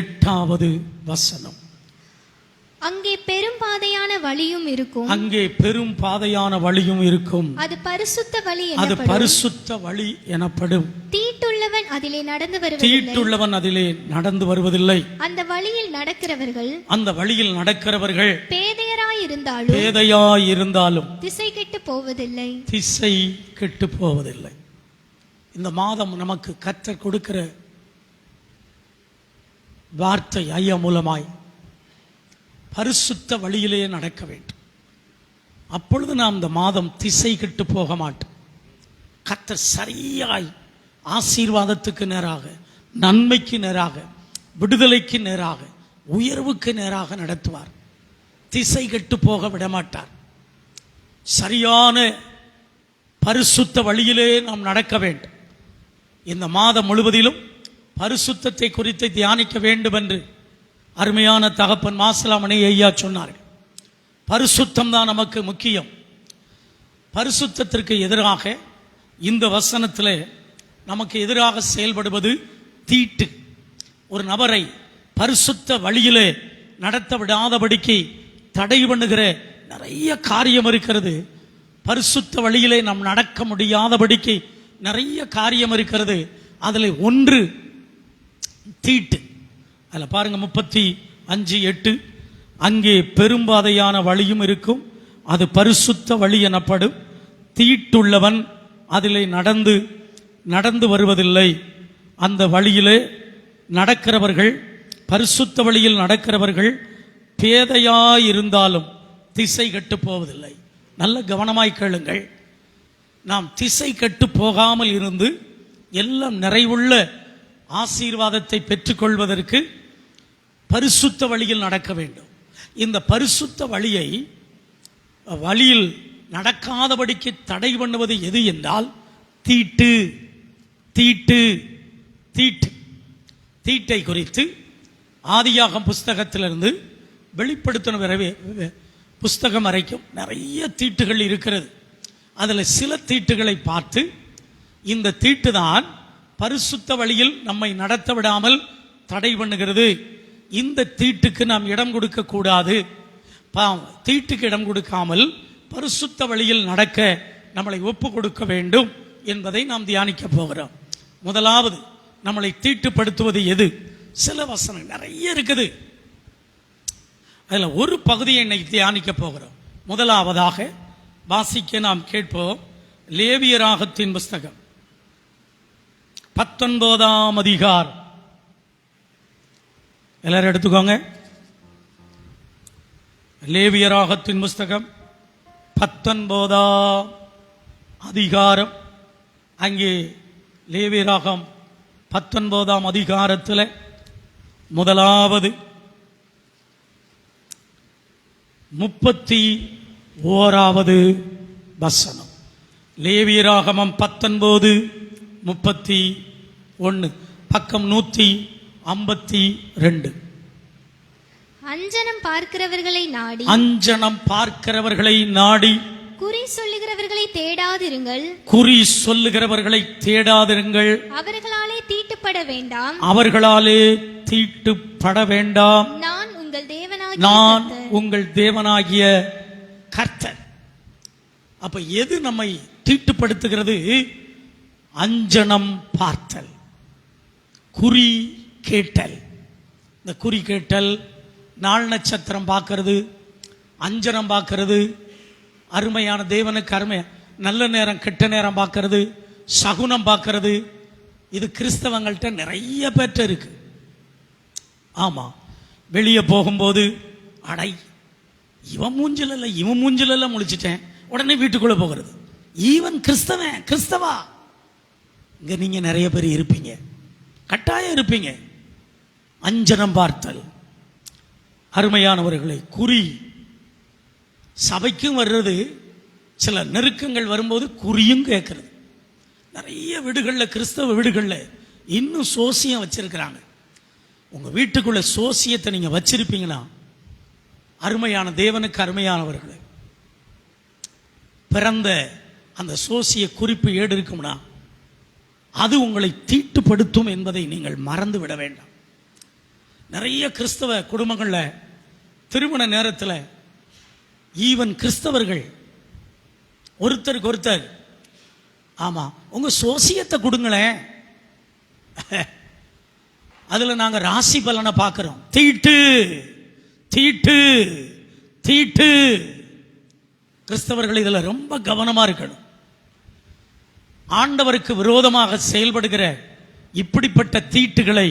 8வது வசனம். அங்கே பெரும் பாதையான வழியும் இருக்கும். அங்கே பெரும் பாதையான வழியும் இருக்கும். அது பரிசுத்த வழி அது எனப்படும். பரிசுத்த வழி எனப்படும். தீட்டுள்ளவன் அதிலே நடந்து வருவதில்லை. தீட்டுள்ளவன் அதிலே நடந்து வருவதில்லை. அந்த வழியில் நடக்கிறவர்கள் அந்த வழியில் நடக்கிறவர்கள் பேதையராயிருந்தாலும் பேதையாயிருந்தாலும் திசை கெட்டு போவதில்லை. திசை கெட்டு போவதில்லை. இந்த மாதம் நமக்கு கர்த்தர் கொடுக்கிற வார்த்தை ஐயா மூலமாய் பரிசுத்த வழியிலே நடக்க வேண்டும். அப்பொழுது நாம் இந்த மாதம் திசை கெட்டு போக மாட்டோம். கர்த்தர் சரியாய் ஆசீர்வாதத்துக்கு நேராக, நன்மைக்கு நேராக, விடுதலைக்கு நேராக, உயர்வுக்கு நேராக நடத்துவார். திசை கெட்டு போக விடமாட்டார். சரியான பரிசுத்த வழியிலே நாம் நடக்க வேண்டும். இந்த மாதம் முழுவதிலும் பரிசுத்தத்தை குறித்து தியானிக்க வேண்டும் என்று அருமையான தகப்பன் மாசலாமணி ஐயா சொன்னார்கள். பரிசுத்தம் தான் நமக்கு முக்கியம். பரிசுத்தத்திற்கு எதிராக இந்த வசனத்தில் நமக்கு எதிராக செயல்படுவது தீட்டு. ஒரு நபரை பரிசுத்த வழியிலே நடத்த விடாதபடிக்கு தடை பண்ணுகிற நிறைய காரியம் இருக்கிறது. பரிசுத்த வழியிலே நாம் நடக்க முடியாதபடிக்கு நிறைய காரியம் இருக்கிறது. அதில் ஒன்று தீட்டு. அதில் பாருங்க 35:8, அங்கே பெரும்பாதையான வழியும் இருக்கும், அது பரிசுத்த வழி எனப்படும். தீட்டுள்ளவன் அதிலே நடந்து வருவதில்லை. அந்த வழியிலே நடக்கிறவர்கள், பரிசுத்த வழியில் நடக்கிறவர்கள் பேதையாயிருந்தாலும் திசை கெட்டு போவதில்லை. நல்ல கவனமாய் கேளுங்கள். நாம் திசை கெட்டு போகாமல் இருந்து எல்லாம் நிறைவுள்ள ஆசீர்வாதத்தை பெற்றுக்கொள்வதற்கு பரிசுத்த வழியில் நடக்க வேண்டும். இந்த பரிசுத்த வழியில் நடக்காதபடிக்கு தடை பண்ணுவது எது என்றால் தீட்டு. தீட்டு தீட்டு தீட்டை குறித்து ஆதியாகமம் புஸ்தகத்திலிருந்து வெளிப்படுத்தின புஸ்தகம் வரைக்கும் நிறைய தீட்டுகள் இருக்கிறது. அதில் சில தீட்டுகளை பார்த்து இந்த தீட்டு தான் பரிசுத்த வழியில் நம்மை நடத்த விடாமல் தடை பண்ணுகிறது. இந்த தீட்டுக்கு நாம் இடம் கொடுக்க கூடாது. தீட்டுக்கு இடம் கொடுக்காமல் பரிசுத்த வழியில் நடக்க நம்மளை ஒப்பு கொடுக்க வேண்டும் என்பதை நாம் தியானிக்க போகிறோம். முதலாவது நம்மளை தீட்டுப்படுத்துவது எது? சில வசனம் நிறைய இருக்குது. அதில் ஒரு பகுதியை இன்னைக்கு தியானிக்க போகிறோம். முதலாவதாக வாசிக்க நாம் கேட்போம். லேவியராகத்தின் புஸ்தகம் 19ஆம் அதிகாரம். எல்லாரும் எடுத்துக்கோங்க. லேவியராகத்தின் புஸ்தகம் 19ஆம் அதிகாரம். அங்கே லேவியராகம் 19ஆம் அதிகாரத்தில் முதலாவது 31வது வசனம். லேவியராகமம் 19:31, பக்கம் 152. அஞ்சனம் பார்க்கிறவர்களை நாடி, அஞ்சனம் பார்க்கிறவர்களை நாடி, குறி சொல்லுகிறவர்களை தேடாதிருங்கள், குறி சொல்லுகிறவர்களை தேடாதிருங்கள், அவர்களாலே தீட்டுப்பட வேண்டாம், அவர்களாலே தீட்டுப்பட வேண்டாம், நான் உங்கள் தேவனாகிய கர்த்தர். அப்ப எது நம்மை தீட்டுப்படுத்துகிறது? அஞ்சனம் பார்த்தல், குறி கேட்டல். இந்த குறி கேட்டல், நாள் நட்சத்திரம் பார்க்கறது, அஞ்சனம் பார்க்கறது, அருமையான தேவனுக்கு அருமை நல்ல நேரம் கெட்ட நேரம் பார்க்கறது, சகுனம் பார்க்கறது, இது கிறிஸ்தவங்கள்ட்ட நிறைய பேற்ற இருக்கு. ஆமா, வெளியே போகும்போது அடை இவன் மூஞ்சில முழிச்சிட்டேன், உடனே வீட்டுக்குள்ள போகிறது. ஈவன் கிறிஸ்தவா இங்க நீங்க நிறைய பேர் இருப்பீங்க, கட்டாயம் இருப்பீங்க. அஞ்சனம் பார்த்தல். அருமையானவர்களை, குறி சபைக்கும் வர்றது, சில நெருக்கங்கள் வரும்போது குறியும் கேட்கறது. நிறைய வீடுகளில், கிறிஸ்தவ வீடுகளில் இன்னும் சோசியம் வச்சிருக்கிறாங்க. உங்க வீட்டுக்குள்ள சோசியத்தை நீங்க வச்சிருப்பீங்கன்னா, அருமையான தேவனுக்கு அருமையானவர்களை, பிறந்த அந்த சோசிய குறிப்பு ஏடு இருக்கும்னா அது உங்களை தீட்டுப்படுத்தும் என்பதை நீங்கள் மறந்து விட வேண்டாம். நிறைய கிறிஸ்தவ குடும்பங்களில் திருமண நேரத்தில் ஈவன் கிறிஸ்தவர்கள் ஒருத்தருக்கு ஒருத்தர், ஆமா உங்க சோசியத்தை கொடுங்களேன், அதுல நாங்க ராசி பலனை பார்க்கிறோம். தீட்டு தீட்டு தீட்டு. கிறிஸ்தவர்கள் இதுல ரொம்ப கவனமா இருக்கணும். ஆண்டவருக்கு விரோதமாக செயல்படுகிற இப்படிப்பட்ட தீட்டுகளை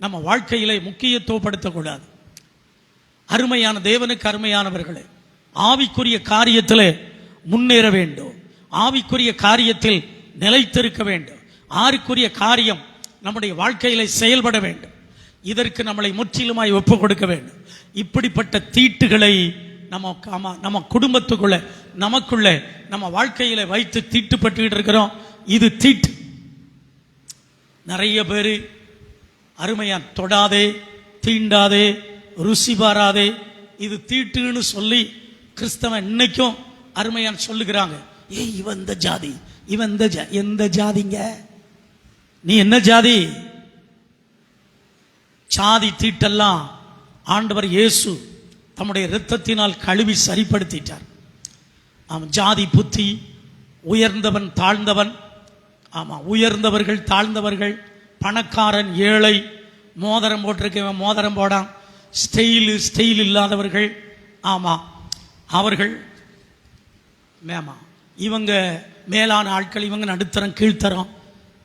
நம்ம வாழ்க்கையிலே முக்கியத்துவப்படுத்தக்கூடாது. அருமையான தேவனுக்கு அருமையானவர்களே, ஆவிக்குரிய காரியத்திலே முன்னேற வேண்டும், ஆவிக்குரிய காரியத்தில் நிலைத்திருக்க வேண்டும், ஆவிக்குரிய காரியம் நம்முடைய வாழ்க்கையிலே செயல்பட வேண்டும். இதற்கு நம்மளை முற்றிலுமாய் ஒப்புக் கொடுக்க வேண்டும். இப்படிப்பட்ட தீட்டுகளை நம்ம குடும்பத்துக்குள்ள நமக்குள்ள நம்ம வாழ்க்கையில வைத்து தீட்டுப்பட்டு இருக்கிறோம். இது தீட்டு. நிறைய பேரு அருமையா தொடாதே, தீண்டாதே, ருசி பாராதே, இது தீட்டுன்னு சொல்லி கிறிஸ்தவன் இன்னைக்கும் அருமையான் சொல்லுகிறாங்க. ஏய் இவன் இந்த ஜாதி, இவன் எந்த ஜாதிங்க, நீ என்ன ஜாதி? சாதி தீட்டெல்லாம் ஆண்டவர் இயேசு தம்முடைய இரத்தத்தினால் கழுவி சரிப்படுத்திட்டார். ஆமா, ஜாதி புத்தி, உயர்ந்தவன் தாழ்ந்தவன், ஆமா உயர்ந்தவர்கள் தாழ்ந்தவர்கள், பணக்காரன் ஏழை, மோதிரம் போட்டிருக்கவன் மோதிரம் போடான், ஸ்டைல் இல்லாதவர்கள், ஆமா அவர்கள் மேமா இவங்க மேலான ஆட்கள், இவங்க நடுத்தரம் கீழ்த்தரம்,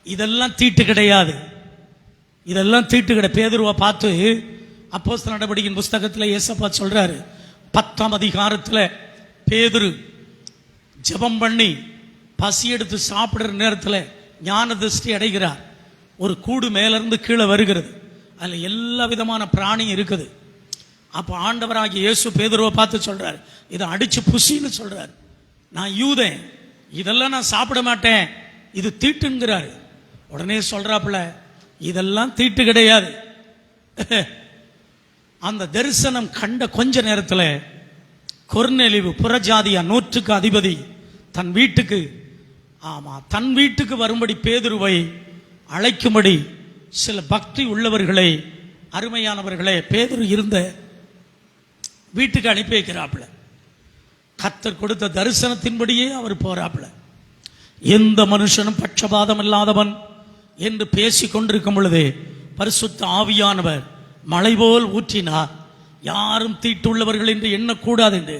இதெல்லாம் தீட்டு கிடையாது. இதெல்லாம் தீட்டு கிடையாது. பேதுருவை பார்த்து அப்போஸ்தலர் நடவடிக்கையின் புஸ்தகத்தில் ஏசப்பா சொல்றாரு, 10ஆம் அதிகாரத்தில் பேதுரு ஜெபம் பண்ணி பசி எடுத்து சாப்பிடுற நேரத்தில் ஞான திருஷ்டி அடைகிறார். ஒரு கூடு மேலிருந்து கீழே வருகிறது, அதில் எல்லா விதமான பிராணியும் இருக்குது. அப்போ ஆண்டவராகிய இயேசு பேதுருவை பார்த்து சொல்றாரு, இதை அடிச்சு புசின்னு சொல்றாரு. நான் யூதன், இதெல்லாம் நான் சாப்பிட மாட்டேன், இது தீட்டுங்கிறாரு. உடனே சொல்றாப்புல, இதெல்லாம் தீட்டு கிடையாது. அந்த தரிசனம் கண்ட கொஞ்ச நேரத்தில் கொர்நேலியு புறஜாதியா 100க்கு அதிபதி தன் வீட்டுக்கு, ஆமா தன் வீட்டுக்கு வரும்படி பேதுருவை அழைக்கும்படி சில பக்தி உள்ளவர்களை, அருமையானவர்களே, பேதுரு இருந்த வீட்டுக்கு அனுப்பி வைக்கிறாப்புல. கர்த்தர் கொடுத்த தரிசனத்தின்படியே அவர் போறாப்புல. எந்த மனுஷனும் பட்சபாதம் இல்லாதவன் என்று பேசிக் கொண்டிருக்கும் பொழுதே பரிசுத்த ஆவியானவர் மழை போல் ஊற்றினார். யாரும் தீட்டுள்ளவர்கள் என்று எண்ணக்கூடாது என்று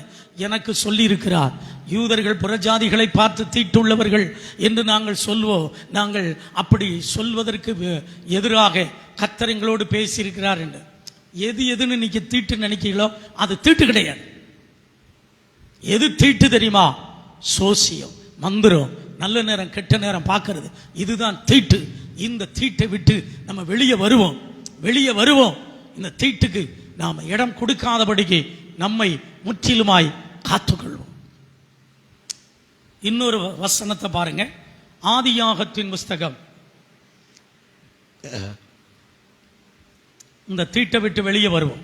எனக்கு சொல்லி இருக்கிறார். யூதர்கள் புறஜாதிகளை பார்த்து தீட்டுள்ளவர்கள் என்று நாங்கள் சொல்வோம். நாங்கள் அப்படி சொல்வதற்கு எதிராக கர்த்தர் எங்களோடு பேசியிருக்கிறார் என்று. எதுன்னு இன்னைக்கு தீட்டு நினைக்கிறீங்களோ அது தீட்டு கிடையாது. எது தீட்டு தெரியுமா? சோசியம், மந்திரம், நல்ல நேரம் கெட்ட நேரம் பார்க்கிறது, இதுதான் தீட்டு. இந்த தீட்டை விட்டு நம்ம வெளியே வருவோம். இந்த தீட்டுக்கு நாம் இடம் கொடுக்காதபடிக்கு நம்மை முற்றிலுமாய் காத்துக்கொள்வோம். இன்னொரு வசனத்தை பாருங்க, ஆதியாகத்தின் புஸ்தகம். இந்த தீட்டை விட்டு வெளியே வருவோம்.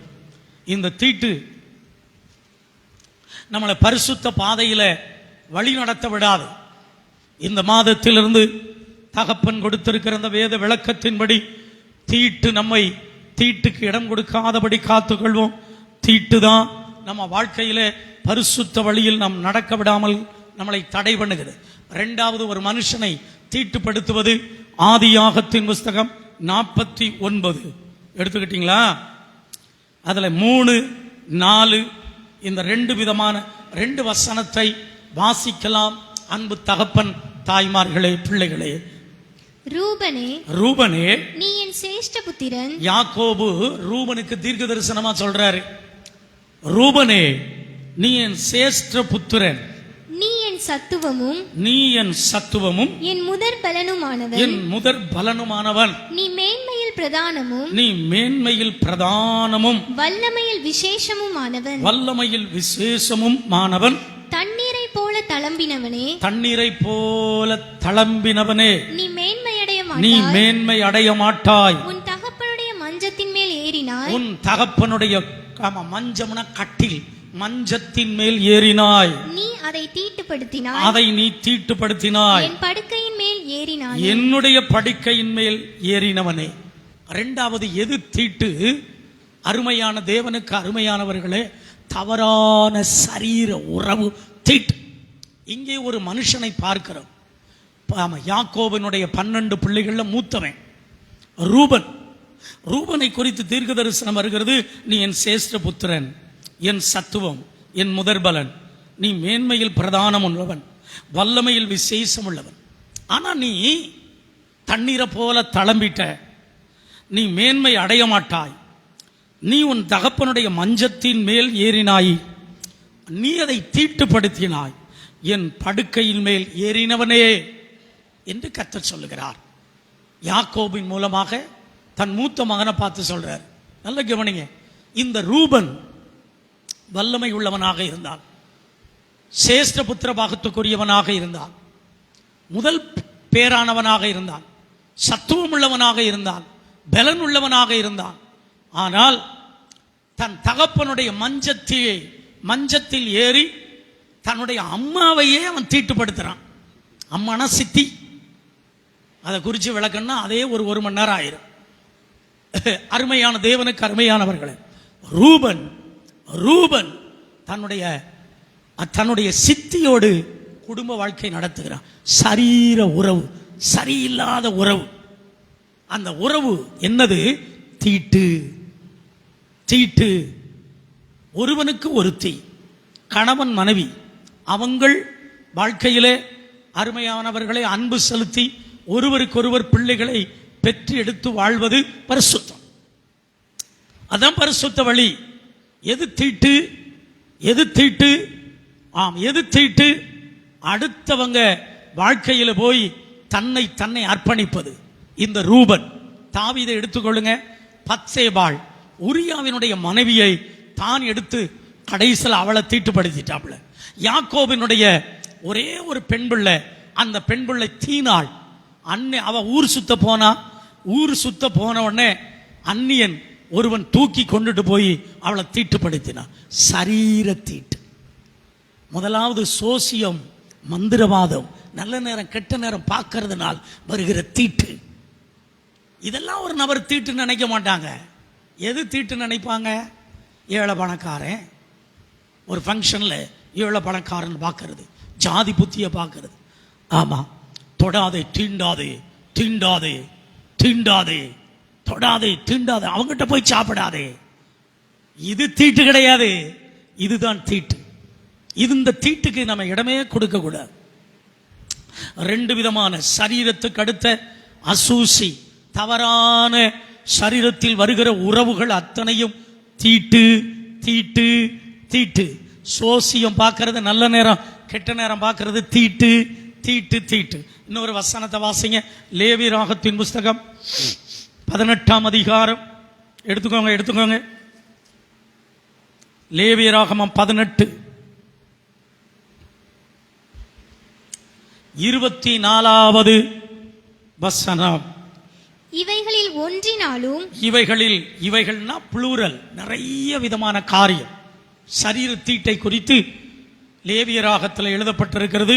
இந்த தீட்டு நம்மளை பரிசுத்த பாதையில வழி நடத்த விடாது. இந்த மாதத்திலிருந்து தகப்பன் கொடுத்திருக்கிற அந்த வேத விளக்கத்தின்படி தீட்டு நம்மை தீட்டுக்கு இடம் கொடுக்காதபடி காத்துக்கொள்வோம். தீட்டு தான் நம்ம வாழ்க்கையில பரிசுத்த வழியில் நாம் நடக்க விடாமல் நம்மளை தடை பண்ணுகிறது. இரண்டாவது, ஒரு மனுஷனை தீட்டுப்படுத்துவது ஆதியாகத்தின் புஸ்தகம் 49 எடுத்துக்கிட்டீங்களா? அதுல 3, 4 இந்த 2 விதமான 2 வசனத்தை வாசிக்கலாம். அன்பு தகப்பன் தாய்மார்களே, பிள்ளைகளே. ரூபனே நீ என் சிரேஷ்ட புத்திரன். யாக்கோபு ரூபனுக்கு தீர்க்க தரிசனமா சொல்றாரு, ரூபனே நீ என் சிரேஷ்ட புத்திரன், நீ என் சத்துவமும் என் முதற் பலனுமானவன், நீ மேன்மையில் பிரதானமும் வல்லமையில் விசேஷமுமானவன், தண்ணீரை போல தளம்பினவனே, நீ மேன்மை அடைய மாட்டாய். உன் தகப்பனுடைய மஞ்சம்னா கட்டில், மஞ்சத்தின் மேல் ஏறினாய். நீ அதை தீட்டுப்படுத்தினாய். என் படுக்கையின் மேல் ஏறினாய். என்னுடைய படுக்கையின் மேல் ஏறினவனே. இரண்டாவது, எது தீட்டு? அருமையான தேவனுக்கு அருமையானவர்களே, தவறான சரீர உறவு தீட்டு. இங்கே ஒரு மனுஷனை பார்க்கிறோம். யாக்கோபினுடைய 12 பிள்ளைகள்ல மூத்தவன் ரூபன். ரூபனை குறித்து தீர்க்க தரிசனம் வருகிறது. நீ என் சேஷ்ட புத்திரன், என் சத்துவம், என் முதற்பலன், நீ மேன்மையில் பிரதானம் உள்ளவன், வல்லமையில் விசேஷம் உள்ளவன். ஆனா நீ தண்ணீரை போல தளம்பிட்ட, நீ மேன்மை அடைய மாட்டாய். நீ உன் தகப்பனுடைய மஞ்சத்தின் மேல் ஏறினாய், நீ அதை தீட்டுப்படுத்தினாய், என் படுக்கையின் மேல் ஏறினவனே என்று கர்த்தர் சொல்லுகிறார். யாக்கோபின் மூலமாக தன் மூத்த மகனை பார்த்து சொல்றார். நல்ல கவனிங்க. இந்த ரூபன் வல்லமை உள்ளவனாக இருந்தான், சேஷ்ட புத்திர பாகத்துக்குரியவனாக இருந்தான், முதல் பேரானவனாக இருந்தான், சத்துவம் உள்ளவனாக இருந்தான், பலன் உள்ளவனாக இருந்தான். ஆனால் தன் தகப்பனுடைய மஞ்சத்தில் ஏறி தன்னுடைய அம்மாவையே அவன் தீட்டுப்படுத்துறான். அம்மானா சித்தி. அதை குறித்து விளக்கணும்னா அதே ஒரு மணி நேரம் ஆயிரும். அருமையான தேவனுக்கு அருமையானவர்களே, ரூபன் தன்னுடைய சித்தியோடு குடும்ப வாழ்க்கை நடத்துகிறான். சரீர உறவு, சரியில்லாத உறவு. அந்த உறவு என்னது? தீட்டு. ஒருவனுக்கு ஒருத்தி, கணவன் மனைவி, அவங்கள் வாழ்க்கையிலே அருமையானவர்களை அன்பு செலுத்தி ஒருவருக்கொருவர் பிள்ளைகளை பெற்று எடுத்து வாழ்வது பரிசுத்தம். அதான் பரிசுத்த வழி. எது தீட்டு? அடுத்தவங்க வாழ்க்கையில போய் தன்னை அர்ப்பணிப்பது. இந்த ரூபன். தாவீதை எடுத்துக்கொள்ளுங்க. பத்சேபாள் உரியாவினுடைய மனைவியை தான் எடுத்து கடைசியில் அவளை தீட்டுப்படுத்திட்டாப்ல. யாக்கோபினுடைய ஒரே ஒரு பெண் பிள்ளை, அந்த பெண் பிள்ளை தீனாள். அவ ஊர் சுத்த போன உடனே அந்நியன் ஒருவன் தூக்கி கொண்டுட்டு போய் அவளை தீட்டுப்படுத்தினான். சரீர தீட்டு. முதலாவது சோசியம், மந்திரவாதம், நல்ல நேரம் கெட்ட நேரம் பார்க்கறதுனால் வருகிற தீட்டு. இதெல்லாம் ஒரு நபர் தீட்டு நினைக்க மாட்டாங்க. எது தீட்டு நினைப்பாங்க? ஏழை பணக்காரன், ஒரு ஃபங்க்ஷன்ல ஏழை பணக்காரன் பார்க்கறது, ஜாதி புத்திய பார்க்கறது. ஆமா, தொடாதே, தீண்டாதே, அவங்ககிட்ட போய் சாப்பிடாதே. இது தீட்டு கிடையாது, இதுதான் தீட்டு. இந்த தீட்டுக்கு நம்ம இடமே கொடுக்க கூடாது. 2 விதமான சரீரத்துக்கு அடுத்த அசூசி, தவறான சரீரத்தில் வருகிற உறவுகள் அத்தனையும் தீட்டு. சோசியம் பார்க்கறது, நல்ல நேரம் கெட்ட நேரம் பார்க்கறது தீட்டு. இன்னொரு வசனத்தை வாசிங்க. லேவியராகமத்தின் புஸ்தகம் 18ஆம் அதிகாரம் எடுத்துக்கோங்க. லேவியராகமம் 18 24வது வசனம். இவைகள்னா புளூரல், நிறைய விதமான காரியம். சரீர தீட்டை குறித்து லேவியராகத்தில் எழுதப்பட்டிருக்கிறது.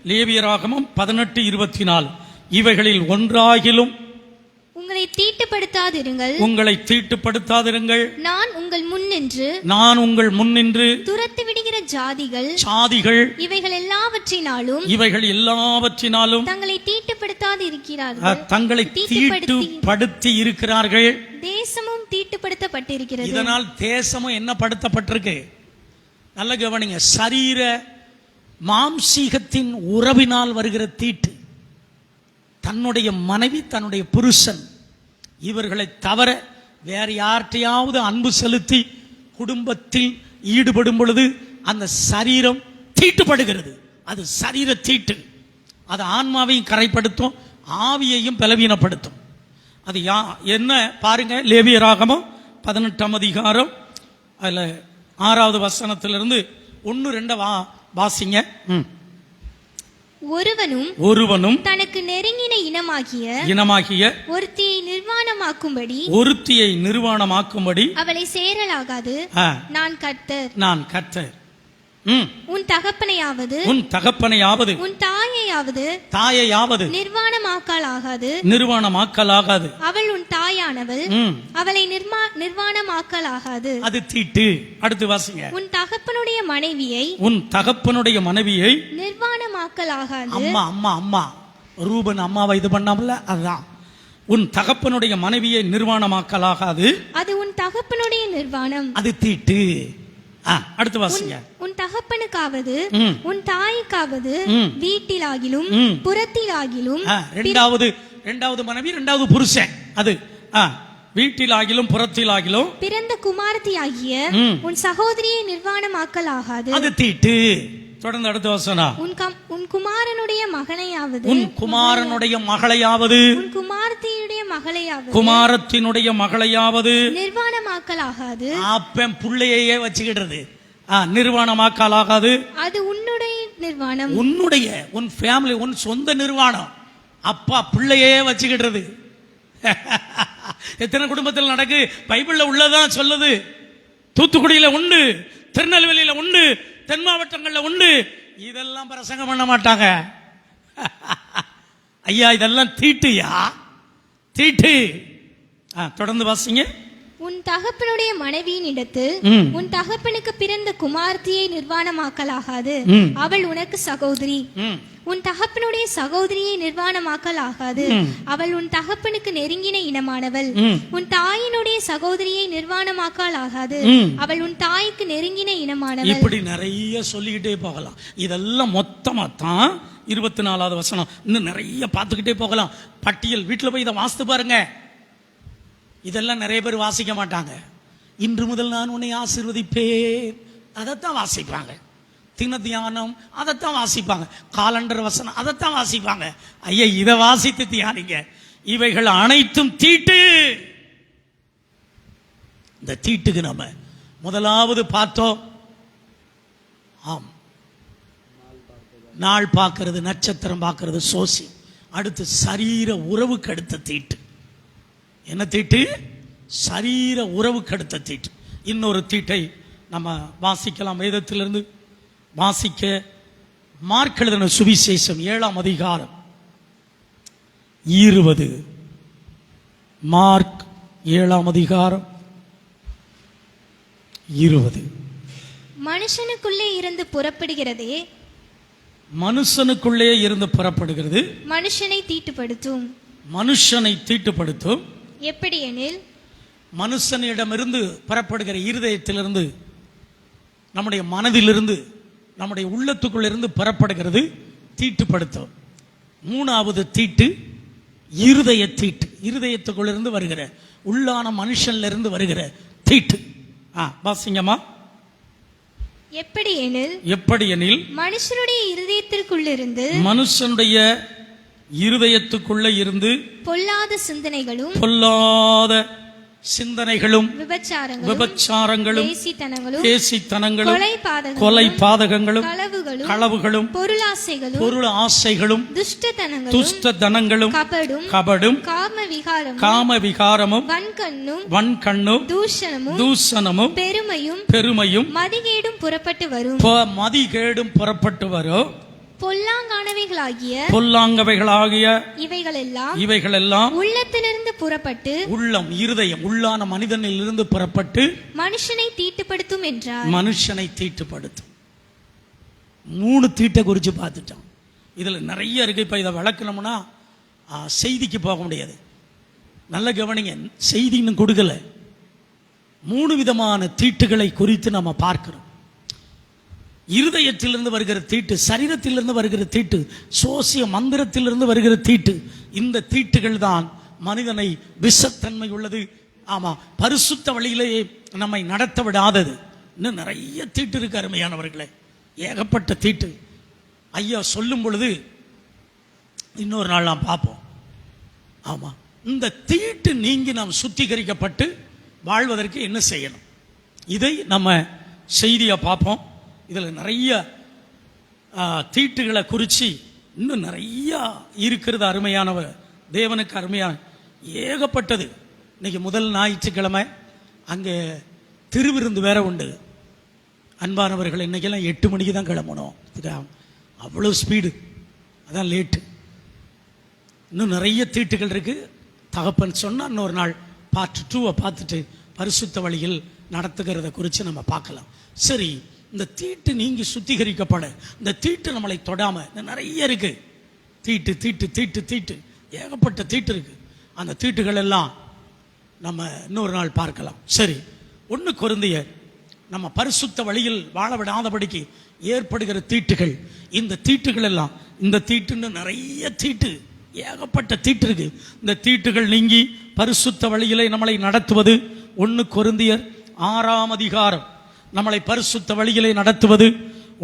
லேவியராகமம் 18:24. இவைகளில் ஒன்றாகிலும் உங்களை தீட்டுப்படுத்தாதிருங்கள். நான் உங்கள் முன் நின்று துரத்தி விடுகிற ஜாதிகள் இவைகள் எல்லாவற்றினாலும் தங்களை தீட்டுப்படுத்தி இருக்கிறார்கள். தேசமும் தீட்டுப்படுத்தப்பட்டிருக்கிறது. இதனால் தேசமும் என்ன படுத்தப்பட்டிருக்கு? நல்ல கவனிங்க. சரீர மாம்சீகத்தின் உறவினால் வருகிற தீட்டு. தன்னுடைய மனைவி, தன்னுடைய புருஷன், இவர்களை தவிர வேற யார்ட்டையாவது அன்பு செலுத்தி குடும்பத்தில் ஈடுபடும் பொழுது அந்த சரீரம் தீட்டுப்படுகிறது. அது சரீர தீட்டு. அது ஆன்மாவையும் கரைப்படுத்தும், ஆவியையும் பலவீனப்படுத்தும். அது என்ன பாருங்க. லேவியராகமம் 18ஆம் அதிகாரம் அதுல 6வது வசனத்திலிருந்து 1-2 வாசிங்க. ஒருவனும் தனக்கு நெருங்கின இனமாகிய ஒருத்தியை நிர்வாணமாக்கும்படி அவளை சேரலாகாது. நான் கர்த்தர். உன் தகப்பனையாவது உன் தாயையாவது நிர்வாணமாக்கலாகாது. நிர்வாணமாக்கலாகாது. அவள் உன் தாயானவள், அவளை நிர்வாணமாக்கலாகாது. அது தீட்டு. அடுத்து வாசிங்க. உன் தகப்பனுடைய மனைவியை, உன் தகப்பனுடைய மனைவியை நிர்வாணமாக்கலாகாது. அம்மா அம்மா அம்மா ரூபன் அம்மாவை இது பண்ணாமல, அதுதான். உன் தகப்பனுடைய மனைவியை நிர்வாணமாக்கலாகாது. அது உன் தகப்பனுடைய நிர்வாணம், அது தீட்டு. அடுத்து வாசிங்க. உன் தகப்பனுக்காவது உன் தாய்க்காவது வீட்டிலாகிலும் புறத்திலாகிலும். இரண்டாவது மனைவி, இரண்டாவது புருஷன். அது வீட்டிலாகிலும் புறத்திலாகிலும் பிறந்த குமாரத்தியாகிய உன் சகோதரியை நிர்வாணமாக்கலாகாது. அது தீட்டு. தொடர்ந்து அடுத்த வசனம். உன் குமாரனுடைய மகனையாவது, உன் குமாரனுடைய மகளையாவது, உன் குமாரத்தினுடைய மகளையாவது, குமாரத்தினுடைய மகளையாவது நிர்வாணமாக்கலாகாது. அப்பன் புள்ளையே வச்சுக்கிடுறது நிர்வாணமாக்கலாகாது. அது உன்னுடைய நிர்வாணம், உன்னுடைய, உன் ஃபேமிலி, உன் சொந்த நிர்வாணம். அப்பா பிள்ளையே வச்சுக்கிடுறது. எத்தனை குடும்பத்தில் நடக்கு? பைபிள்ல உள்ளதான் சொல்லுது. தூத்துக்குடியில உண்டு, திருநெல்வேலியில உண்டு, தென் மாவட்டங்கள்ல உண்டு. இதெல்லாம் பிரசங்கம் பண்ண மாட்டாங்க. ஐயா இதெல்லாம் தீட்டுயா, தீட்டு. தொடர்ந்து வாசிங்க. உன் தகப்பனுடைய மனைவியின் இடத்து உன் தகப்பனுக்கு பிறந்த குமார்த்தியை நிர்வாணமாக்கலாகாது. அவள் உனக்கு சகோதரி. உன் தகப்பனுடைய சகோதரியை நிர்வாணமாக்கலாகாது. அவள் உன் தகப்பனுக்கு நெருங்கின இனமானவள். உன் தாயினுடைய சகோதரியை நிர்வாணமாக்கலாகாது. அவள் உன் தாய்க்கு நெருங்கின இனமானவள். இப்படி நிறைய சொல்லிக்கிட்டே போகலாம். இதெல்லாம் மொத்தமா தான் 24வது வசனம். இன்னும் நிறைய பார்த்துக்கிட்டே போகலாம். பட்டியல் வீட்டில் போய் இதை வாசித்து பாருங்க. இதெல்லாம் நிறைய பேர் வாசிக்க மாட்டாங்க. இன்று முதல் நான் உன்னை ஆசீர்வதிப்பேன், அதைத்தான் வாசிப்பாங்க. தின தியானம் அதைத்தான் வாசிப்பாங்க. காலண்டர் வசனம் அதைத்தான் வாசிப்பாங்க. ஐயா இதை வாசித்து தியானிங்க. இவைகள் அனைத்தும் தீட்டு. இந்த தீட்டுக்கு நம்ம முதலாவது பார்த்தோம். ஆம், நாள் பார்க்கிறது, நட்சத்திரம் பார்க்கிறது, சோசி. அடுத்து சரீர உறவுக்கு அடுத்த தீட்டு. என்ன தீட்டு? சரீர உறவுக்கு அடுத்த தீட்டு. இன்னொரு தீட்டை நம்ம வாசிக்கலாம். வேதத்திலிருந்து வாசிக்க மார்க் எழுதின சுவிசேஷம் 7ஆம் அதிகாரம் 20. மார்க் 7ஆம் அதிகாரம் 20. மனுஷனுக்குள்ளே இருந்து புறப்படுகிறதே, மனுஷனுக்குள்ளே இருந்து புறப்படுகிறது மனுஷனை தீட்டுப்படுத்தும். மனுஷனை தீட்டுப்படுத்தும். எப்படி எனில், மனுஷனிடமிருந்து புறப்படுகிற இருதயத்திலிருந்து, நம்முடைய மனதிலிருந்து, நம்முடைய உள்ளத்துக்குள்ளிருந்து புறப்படுகிறது தீட்டுப்படுத்தும். 3வது தீட்டு இருதய தீட்டு. இருதயத்துக்குள்ளிருந்து வருகிற, உள்ளான மனுஷன்ல இருந்து வருகிற தீட்டு. வாசிங்கம்மா. எப்படி எனில், எப்படி எனில் மனுஷனுடைய இருதயத்திற்குள்ளிருந்து, மனுஷனுடைய இருதயத்துக்குள்ள இருந்து பொல்லாத சிந்தனைகளும், பொல்லாத சிந்தனைகளும், விபச்சாரங்களும், கேசித்தனங்களும், கொலை பாதகங்களும், களவுகளும், பொருள் ஆசைகளும், துஷ்டத்தனங்களும், கபடும், காம விகாரமும், வன்கண்ணும், தூஷணமும், பெருமையும், மதிகேடும் புறப்பட்டு வரும். பொல்லாங்கவைகளாகிய இவைகளெல்லாம் உள்ளத்திலிருந்து புறப்பட்டு, உள்ளம், இருதயம், உள்ளான மனிதனில் இருந்து புறப்பட்டு மனுஷனை தீட்டுப்படுத்தும் என்றார். மனுஷனை தீட்டுப்படுத்தும். 3 தீட்டை குறித்து பார்த்துட்டோம். இதுல நிறைய இருக்கு. இப்ப இதை விளக்கணும்னா செய்திக்கு போக முடியாது. நல்ல கவனிங்க, செய்தி இன்னும் கொடுக்கல. 3 விதமான தீட்டுகளை குறித்து நம்ம பார்க்கிறோம். இருதயத்திலிருந்து வருகிற தீட்டு, சரீரத்திலிருந்து வருகிற தீட்டு, சோசிய மந்திரத்திலிருந்து வருகிற தீட்டு. இந்த தீட்டுகள் தான் மனிதனை விஷத்தன்மை உள்ளது, ஆமா, பரிசுத்த வழியிலேயே நம்மை நடத்த விடாதது. இன்னும் நிறைய தீட்டு இருக்கு அருமையானவர்களே, ஏகப்பட்ட தீட்டு. ஐயா சொல்லும் பொழுது இன்னொரு நாள் நாம் பார்ப்போம். ஆமா, இந்த தீட்டு நீங்கி நாம் சுத்திகரிக்கப்பட்டு வாழ்வதற்கு என்ன செய்யணும், இதை நம்ம செய்தியா பார்ப்போம். இதில் நிறைய தீட்டுகளை குறித்து இன்னும் நிறைய இருக்கிறது. அருமையானவர், தேவனுக்கு அருமையான ஏகப்பட்டது. இன்னைக்கு முதல் ஞாயிற்றுக்கிழமை அங்கே திருவிருந்து வேற உண்டு. அன்பானவர்கள், இன்னைக்கெல்லாம் 8 மணிக்கு தான் கிளம்பணும். அவ்வளோ ஸ்பீடு, அதான் லேட்டு. இன்னும் நிறைய தீட்டுகள் இருக்கு. தகப்பன் சொன்னா இன்னொரு நாள் பார்ட் 2 பார்த்துட்டு பரிசுத்த வழியில் நடத்துகிறத குறித்து நம்ம பார்க்கலாம். சரி, இந்த தீட்டு நீங்கி சுத்திகரிக்கப்பட, இந்த தீட்டு நம்மளை தொடாம நிறைய இருக்கு. தீட்டு தீட்டு தீட்டு தீட்டு ஏகப்பட்ட தீட்டு இருக்கு. அந்த தீட்டுகள் எல்லாம் நம்ம இன்னொரு நாள் பார்க்கலாம். சரி, 1 கொரிந்தியர் நம்ம பரிசுத்த வழியில் வாழ விடாதபடிக்கு ஏற்படுகிற தீட்டுகள், இந்த தீட்டுகள் எல்லாம், இந்த தீட்டுன்னு நிறைய தீட்டு, ஏகப்பட்ட தீட்டு இருக்கு. இந்த தீட்டுகள் நீங்கி பரிசுத்த வழியிலே நம்மளை நடத்துவது 1 கொரிந்தியர் 6ஆம் அதிகாரம். நம்மளை பரிசுத்த வழியிலே நடத்துவது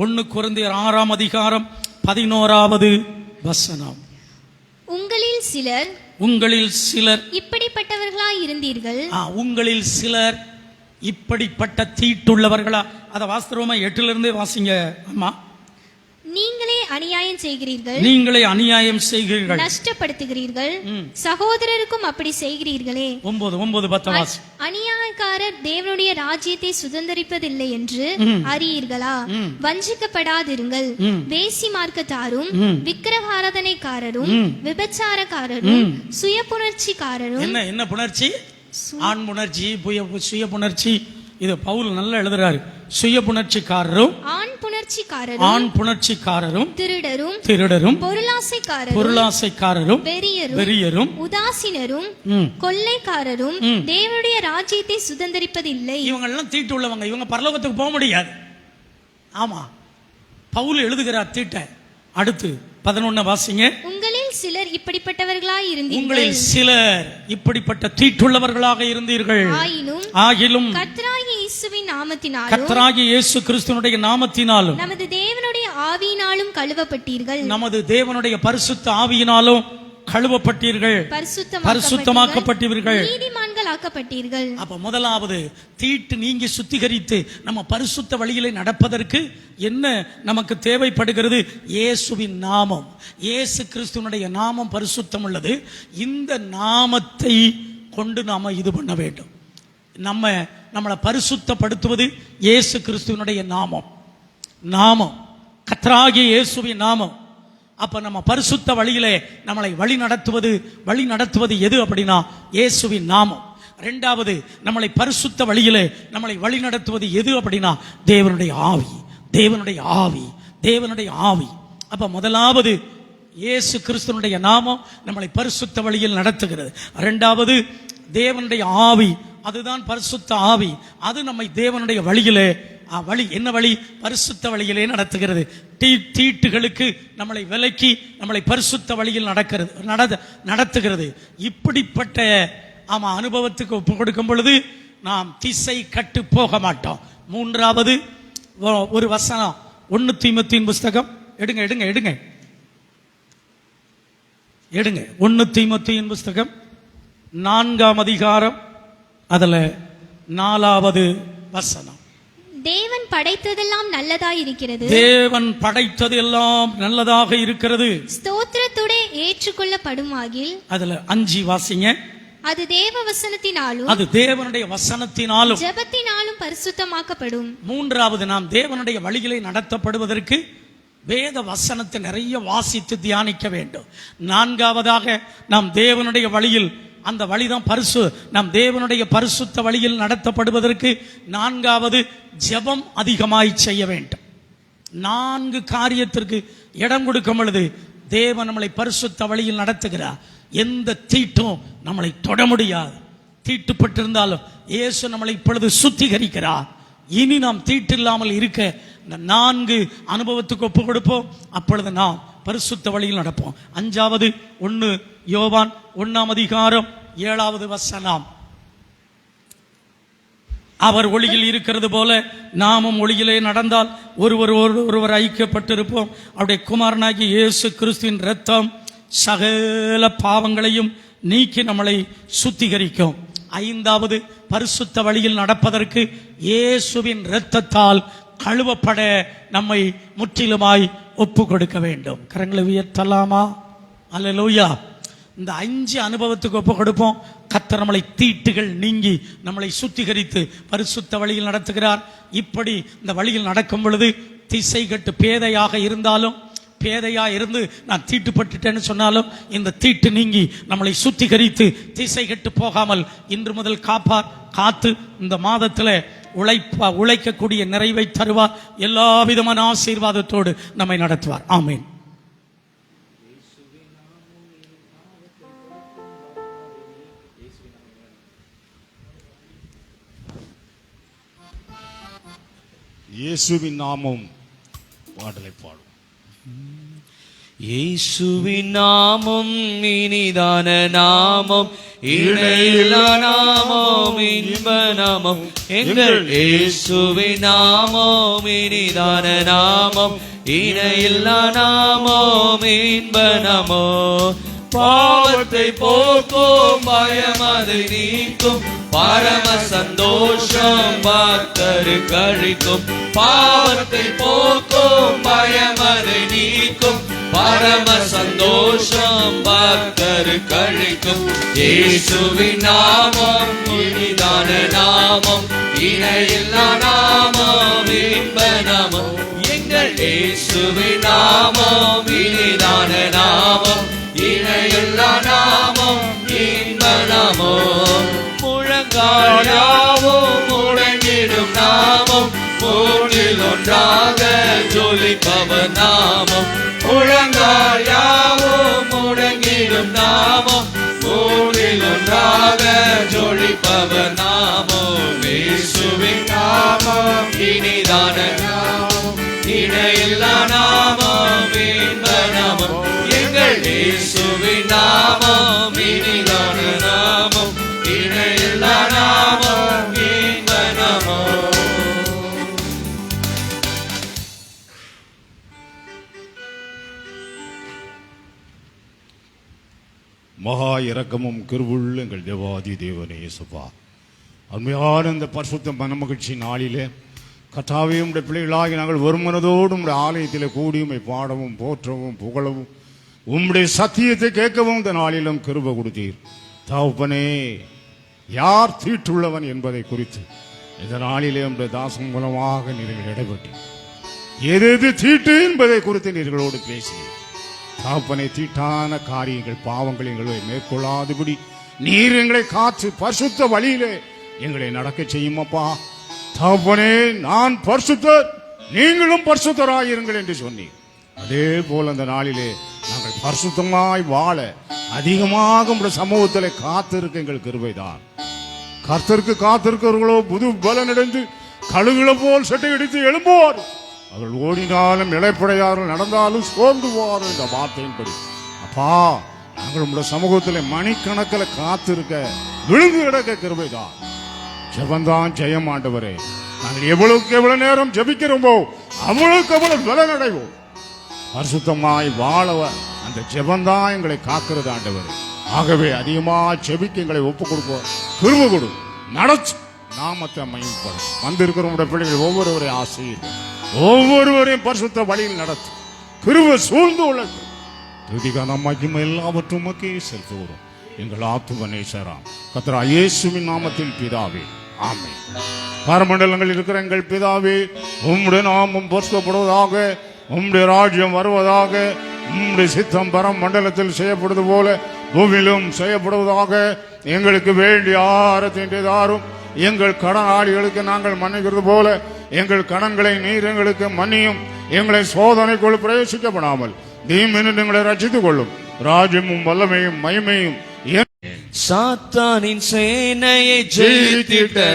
1 கொரிந்தியர் 6ஆம் அதிகாரம் 11வது வசனம். உங்களில் சிலர் இப்படிப்பட்டவர்களாய் இருந்தீர்கள். உங்களில் சிலர் இப்படிப்பட்ட தீட்டுள்ளவர்களா? அதை வாஸ்தவமா 8லிருந்தே வாசிங்க அம்மா. நீங்களே அநியாயம் செய்கிறீர்கள், நஷ்டப்படுத்துகிறீர்கள், சகோதரருக்கும் அப்படி செய்கிறீர்களே. 9 10 வாசி. அநியாயக்காரர் தேவனுடைய ராஜ்யத்தை சுதந்தரிப்பதில்லை என்று அறியீர்களா? வஞ்சிக்கப்படாதிருங்கள். வேசி மார்க்கத்தாரும், விக்கிரகாராதனைக்காரரும், விபச்சாரக்காரரும், சுய புணர்ச்சிக்காரரும். என்ன புணர்ச்சி? ஆண் புணர்ச்சி, சுய புணர்ச்சி. இது பவுல் நல்லா எழுதுறாரு. சுய புணர்ச்சிக்காரரும், ஆண் புணர்ச்சிக்காரரும், திருடரும், பொருளாசைக்காரரும், வெறியரும், உதாசீனரும், கொள்ளைக்காரரும் தேவனுடைய ராஜ்யத்தை சுதந்தரிப்பதில்லை. இவங்க எல்லாம் தீட்டு உள்ளவங்க. இவங்க பரலோகத்துக்கு போக முடியாது. ஆமா, பவுல் எழுதுகிறார் தீட்டை. அடுத்து 11 வாசிங்க. உங்களில் சிலர் இப்படிப்பட்டவர்களாய் இருந்தீர்கள். உங்களில் சிலர் இப்படிப்பட்ட தீட்டுள்ளவர்களாக இருந்தீர்கள். ஆகிலும் கர்த்தராகிய இயேசுவின் நாமத்தினாலும், கர்த்தராகிய இயேசு கிறிஸ்துவினுடைய நாமத்தினாலும், நமது தேவனுடைய ஆவியினாலும் கழுவப்பட்டீர்கள். நமது தேவனுடைய பரிசுத்த ஆவியினாலும் கழுவப்பட்டீர்கள், பரிசுத்தமாக்கப்பட்டீர்கள், நீதிமான்கள் ஆக்கப்பட்டீர்கள். அப்ப முதலாவது தீட்டு நீங்கி சுத்திகரித்து நம்ம பரிசுத்த வழியிலே நடப்பதற்கு என்ன நமக்கு தேவைப்படுகிறது? இயேசுவின் நாமம். இயேசு கிறிஸ்துவனுடைய நாமம் பரிசுத்தம் உள்ளது. இந்த நாமத்தை கொண்டு நாம இது பண்ண வேண்டும். நம்மளை பரிசுத்தப்படுத்துவது இயேசு கிறிஸ்துவனுடைய நாமம், கர்த்தராகிய இயேசுவின் நாமம். அப்ப நம்ம பரிசுத்த வழியிலே நம்மளை வழி நடத்துவது எது அப்படின்னா இயேசுவின் நாமம். 2வது நம்மளை பரிசுத்த வழியிலே நம்மளை வழி நடத்துவது எது அப்படின்னா தேவனுடைய ஆவி. அப்ப முதலாவது இயேசு கிறிஸ்துவனுடைய நாமம் நம்மளை பரிசுத்த வழியில் நடத்துகிறது. 2வது தேவனுடைய ஆவி, அதுதான் பரிசுத்த ஆவி. அது நம்மை தேவனுடைய வழியிலே என்ன வழி? பரிசுத்த வழியிலே நடத்துகிறது. தீட்டுகளுக்கு நம்மளை விலக்கி நம்மளை பரிசுத்த வழியில் நடத்துகிறது. இப்படிப்பட்ட அனுபவத்துக்கு ஒப்பு கொடுக்கும் பொழுது நாம் திசை கட்டு போக மாட்டோம். 3வது ஒரு வசனம் 1 தீமோத்தேயுவின் புஸ்தகம் எடுங்க 1 தீமோத்தேயுவின் புஸ்தகம் 4ஆம் அதிகாரம், அதுல 4வது வசனம். தேவன் படைத்ததெல்லாம் நல்லதாய் இருக்கிறது. தேவன் படைத்தது எல்லாம் நல்லதாக இருக்கிறது. ஸ்தோத்திரத்தோடே ஏற்றுக்கொள்ளப்படுமாகில், அதுல 5 வாசிங்க. அது தேவ வசனத்தினாலும், அது தேவனுடைய வசனத்தினாலும், ஜெபத்தினாலும் பரிசுத்தமாக்கப்படும். 3வது நாம் தேவனுடைய வழிகளை நடத்தப்படுவதற்கு வேத வசனத்தை நிறைய வாசித்து தியானிக்க வேண்டும். 4வதாக நாம் தேவனுடைய வழியில், அந்த வழிதான் நாம் தேவனுடைய பரிசுத்த வழியில் நடத்தப்படுவதற்கு 4வது ஜெபம் அதிகமாய் செய்ய வேண்டும். 4 காரியத்திற்கு இடம் கொடுக்கும் பொழுது தேவன் நம்மளை பரிசுத்த வழியில் நடத்துகிறார். எந்த தீட்டும் நம்மளை தொட முடியாது. தீட்டுப்பட்டிருந்தாலும் இயேசு நம்மளை இப்பொழுது சுத்திகரிக்கிறார். இனி நாம் தீட்டு இல்லாமல் இருக்க இந்த 4 அனுபவத்துக்கு ஒப்பு கொடுப்போம். அப்பொழுது நாம் பரிசுத்த வழியில் நடப்போம். 5வது 1 யோவான் 1ஆம் அதிகாரம் 7வது வசனம். அவர் ஒளியில் இருக்கிறது போல நாமும் ஒளியிலே நடந்தால் ஒருவர் ஐக்கியப்பட்டிருப்போம். அவருடைய குமாரனாகிய இயேசு கிறிஸ்துவின் இரத்தம் சகல பாவங்களையும் நீக்கி நம்மளை சுத்திகரிக்கும். 5வது பரிசுத்த வழியில் நடப்பதற்கு இயேசுவின் இரத்தத்தால் கழுவப்பட நம்மை முற்றிலுமாய் ஒப்பு கொடுக்க வேண்டும். கரங்களை உயர்த்தலாமா? அல்லேலூயா. இந்த 5 அனுபவத்துக்கு ஒப்பு கொடுப்போம். கர்த்தர் நம்மளை தீட்டுகள் நீங்கி நம்மளை சுத்திகரித்து பரிசுத்த வழியில் நடத்துகிறார். இப்படி இந்த வழியில் நடக்கும் பொழுது திசை கட்டு பேதையாக இருந்தாலும் பேதையா இருந்து நான் தீட்டுப்பட்டுட்டேன்னு சொன்னாலும் இந்த தீட்டு நீங்கி நம்மளை சுத்திகரித்து திசை கெட்டு போகாமல் இன்று முதல் காத்து இந்த மாதத்துல உழைக்கக்கூடிய நிறைவை தருவார். எல்லா விதமான ஆசீர்வாதத்தோடு நம்மை நடத்துவார். ஆமீன். இயேசுவின் நாமம் பாடலை பாடும். இயேசுவின் நாமம் இனிதான நாமம், இணையில்லா நாமம், இன்ப நாமம். எங்கள் இயேசுவின் நாமம் இனிதான நாமம், இணையில்லா நாமம், இன்ப நாமம். பாவத்தை போக்கும், பயம் அதை நீக்கும், பரம சந்தோஷம் பக்தரு கழிக்கும். பாவத்தை போக்கும், பயம் அதை நீக்கும், பரம சந்தோஷம் பக்தரு கழிக்கும். இயேசுவின் நாமம் இனிதான நாமம், இணையில்லா நாமம், இன்ப நாமம். எங்கள் இயேசுவின் நாமம் இனிதான நாமம், இணையில்லா நாமம், இன்ப நாமம். முழங்காயாவும் முழங்கிடும் நாமம், மூன்றில் ஒன்றாக ஜொலிப்பவர் நாமம். முழங்காயாவும் முழங்கிடும் நாமம், மூன்றில் ஒன்றாக ஜொலிப்பவர் நாமம். இயேசுவின் நாமம் இனிதான நாமம், இணையில்லா நாமம், இன்ப நாமம். எங்கள் இயேசுவின் நாமம் இனிதான நாமம், இணையில்லா நாமம், இன்ப நாமம். மகா இரக்கமும் கிருபையுள்ள எங்கள் தேவாதி தேவனே இயேசுவா, அருமையான இந்த பரிசுத்த மனமகிழ்ச்சி நாளிலே கர்த்தாவே உம்முடைய பிள்ளைகளாகி நாங்கள் ஒரு மனதோடு உம்முடைய ஆலயத்திலே கூடி உம்மை பாடவும் போற்றவும் புகழவும் உம்முடைய சத்தியத்தை கேட்கவும் இந்த நாளிலும் கிருபை கொடுத்தீர். தகப்பனே, யார் தீட்டுள்ளவன் என்பதை குறித்து இந்த நாளிலே உம்முடைய தாசன் மூலமாக நீங்கள் இடைப்பட்டீர். எது தீட்டு என்பதை குறித்து நீர்களோடு பேசினீர். தகப்பனே, தீட்டான காரியங்கள் பாவங்கள் எங்களை மேற்கொள்ளாதபடி நீர் எங்களை காத்து பரிசுத்த வழியிலே எங்களை நடக்க செய்யும். அப்பா தகப்பனே, நான் பரிசுத்தர், நீங்களும் பரிசுத்தராயிருங்கள் என்று சொன்னீர். அதே போல அந்த நாளிலே நாங்கள் பரிசுத்தமாய் வாழ அதிகமாக உடைய சமூகத்தில் காத்திருக்க எங்கள் கிருபைதான். கர்த்தருக்கு காத்திருக்கிறவர்களோ புது பலனடைந்து கழுகுல போல் சட்டை அடித்து எழும்புவார். அவர்கள் ஓடினாலும் இளைப்படையார்கள், நடந்தாலும் சோர்ந்து போவார்கள். இந்த வார்த்தையின்படி அப்பா, நாங்கள் உங்களுடைய சமூகத்தில் மணிக்கணக்கில் காத்திருக்க விழுந்து கிடக்க கிருபைதான். ஜெபந்தான் ஜெயம் ஆண்டவரே. நாங்கள் எவ்வளவுக்கு எவ்வளவு நேரம் ஜெபிக்கிறோமோ அவ்வளவுக்கு அவ்வளவு பலனடைவோம். பரிசுத்தமாய் வாழவ அந்த ஜெபந்தான் எங்களை காக்கிறது ஆண்டவரே. ஆகவே அதிகமா ஜெபிக்க எங்களை ஒப்புக் கொடுப்போம். கிருபை கொடு, நடச்சு நாமத்தை மகிமைப்படும். வந்திருக்கிற உடைய பிள்ளைகள் ஒவ்வொருவரையும் ஆசீர்வதி, ஒவ்வொருவரையும் பரிசுத்த வழியில் நடத்து. கிருபை சூழ்ந்து உள்ளது. துதிகான மகிமை எல்லாவற்றும் உமக்கே செலுத்துகிறோம். எங்கள் ஆத்தும நேசராம் கர்த்தர் இயேசுவின் நாமத்தில் பிதாவே, ஆமென். பரமண்டலங்கள் இருக்கிற எங்கள் பிதாவே, உம்முடைய நாமம் பரிசுத்தப்படுவதாக, உம்முடைய ராஜ்யம் வருவதாக, உம்முடைய சித்தம் பரம் மண்டலத்தில் செய்யப்படுவது போல பூமியிலும் செய்யப்படுவதாக. எங்களுக்கு வேண்டிய ஆகாரத்தை தாரும். எங்கள் கடனாளிகளுக்கு நாங்கள் மன்னிக்கிறது போல எங்கள் கடன்களை நீர் எங்களுக்கு மன்னியும். எங்களை சோதனைக்குள் பிரவேசிக்கப்படாமல் தீமினின்று எங்களை ரட்சித்துக் கொள்ளும். ராஜ்யமும் வல்லமையும் மகிமையும் சாத்தானின் சேனையை ஜெயித்திட்ட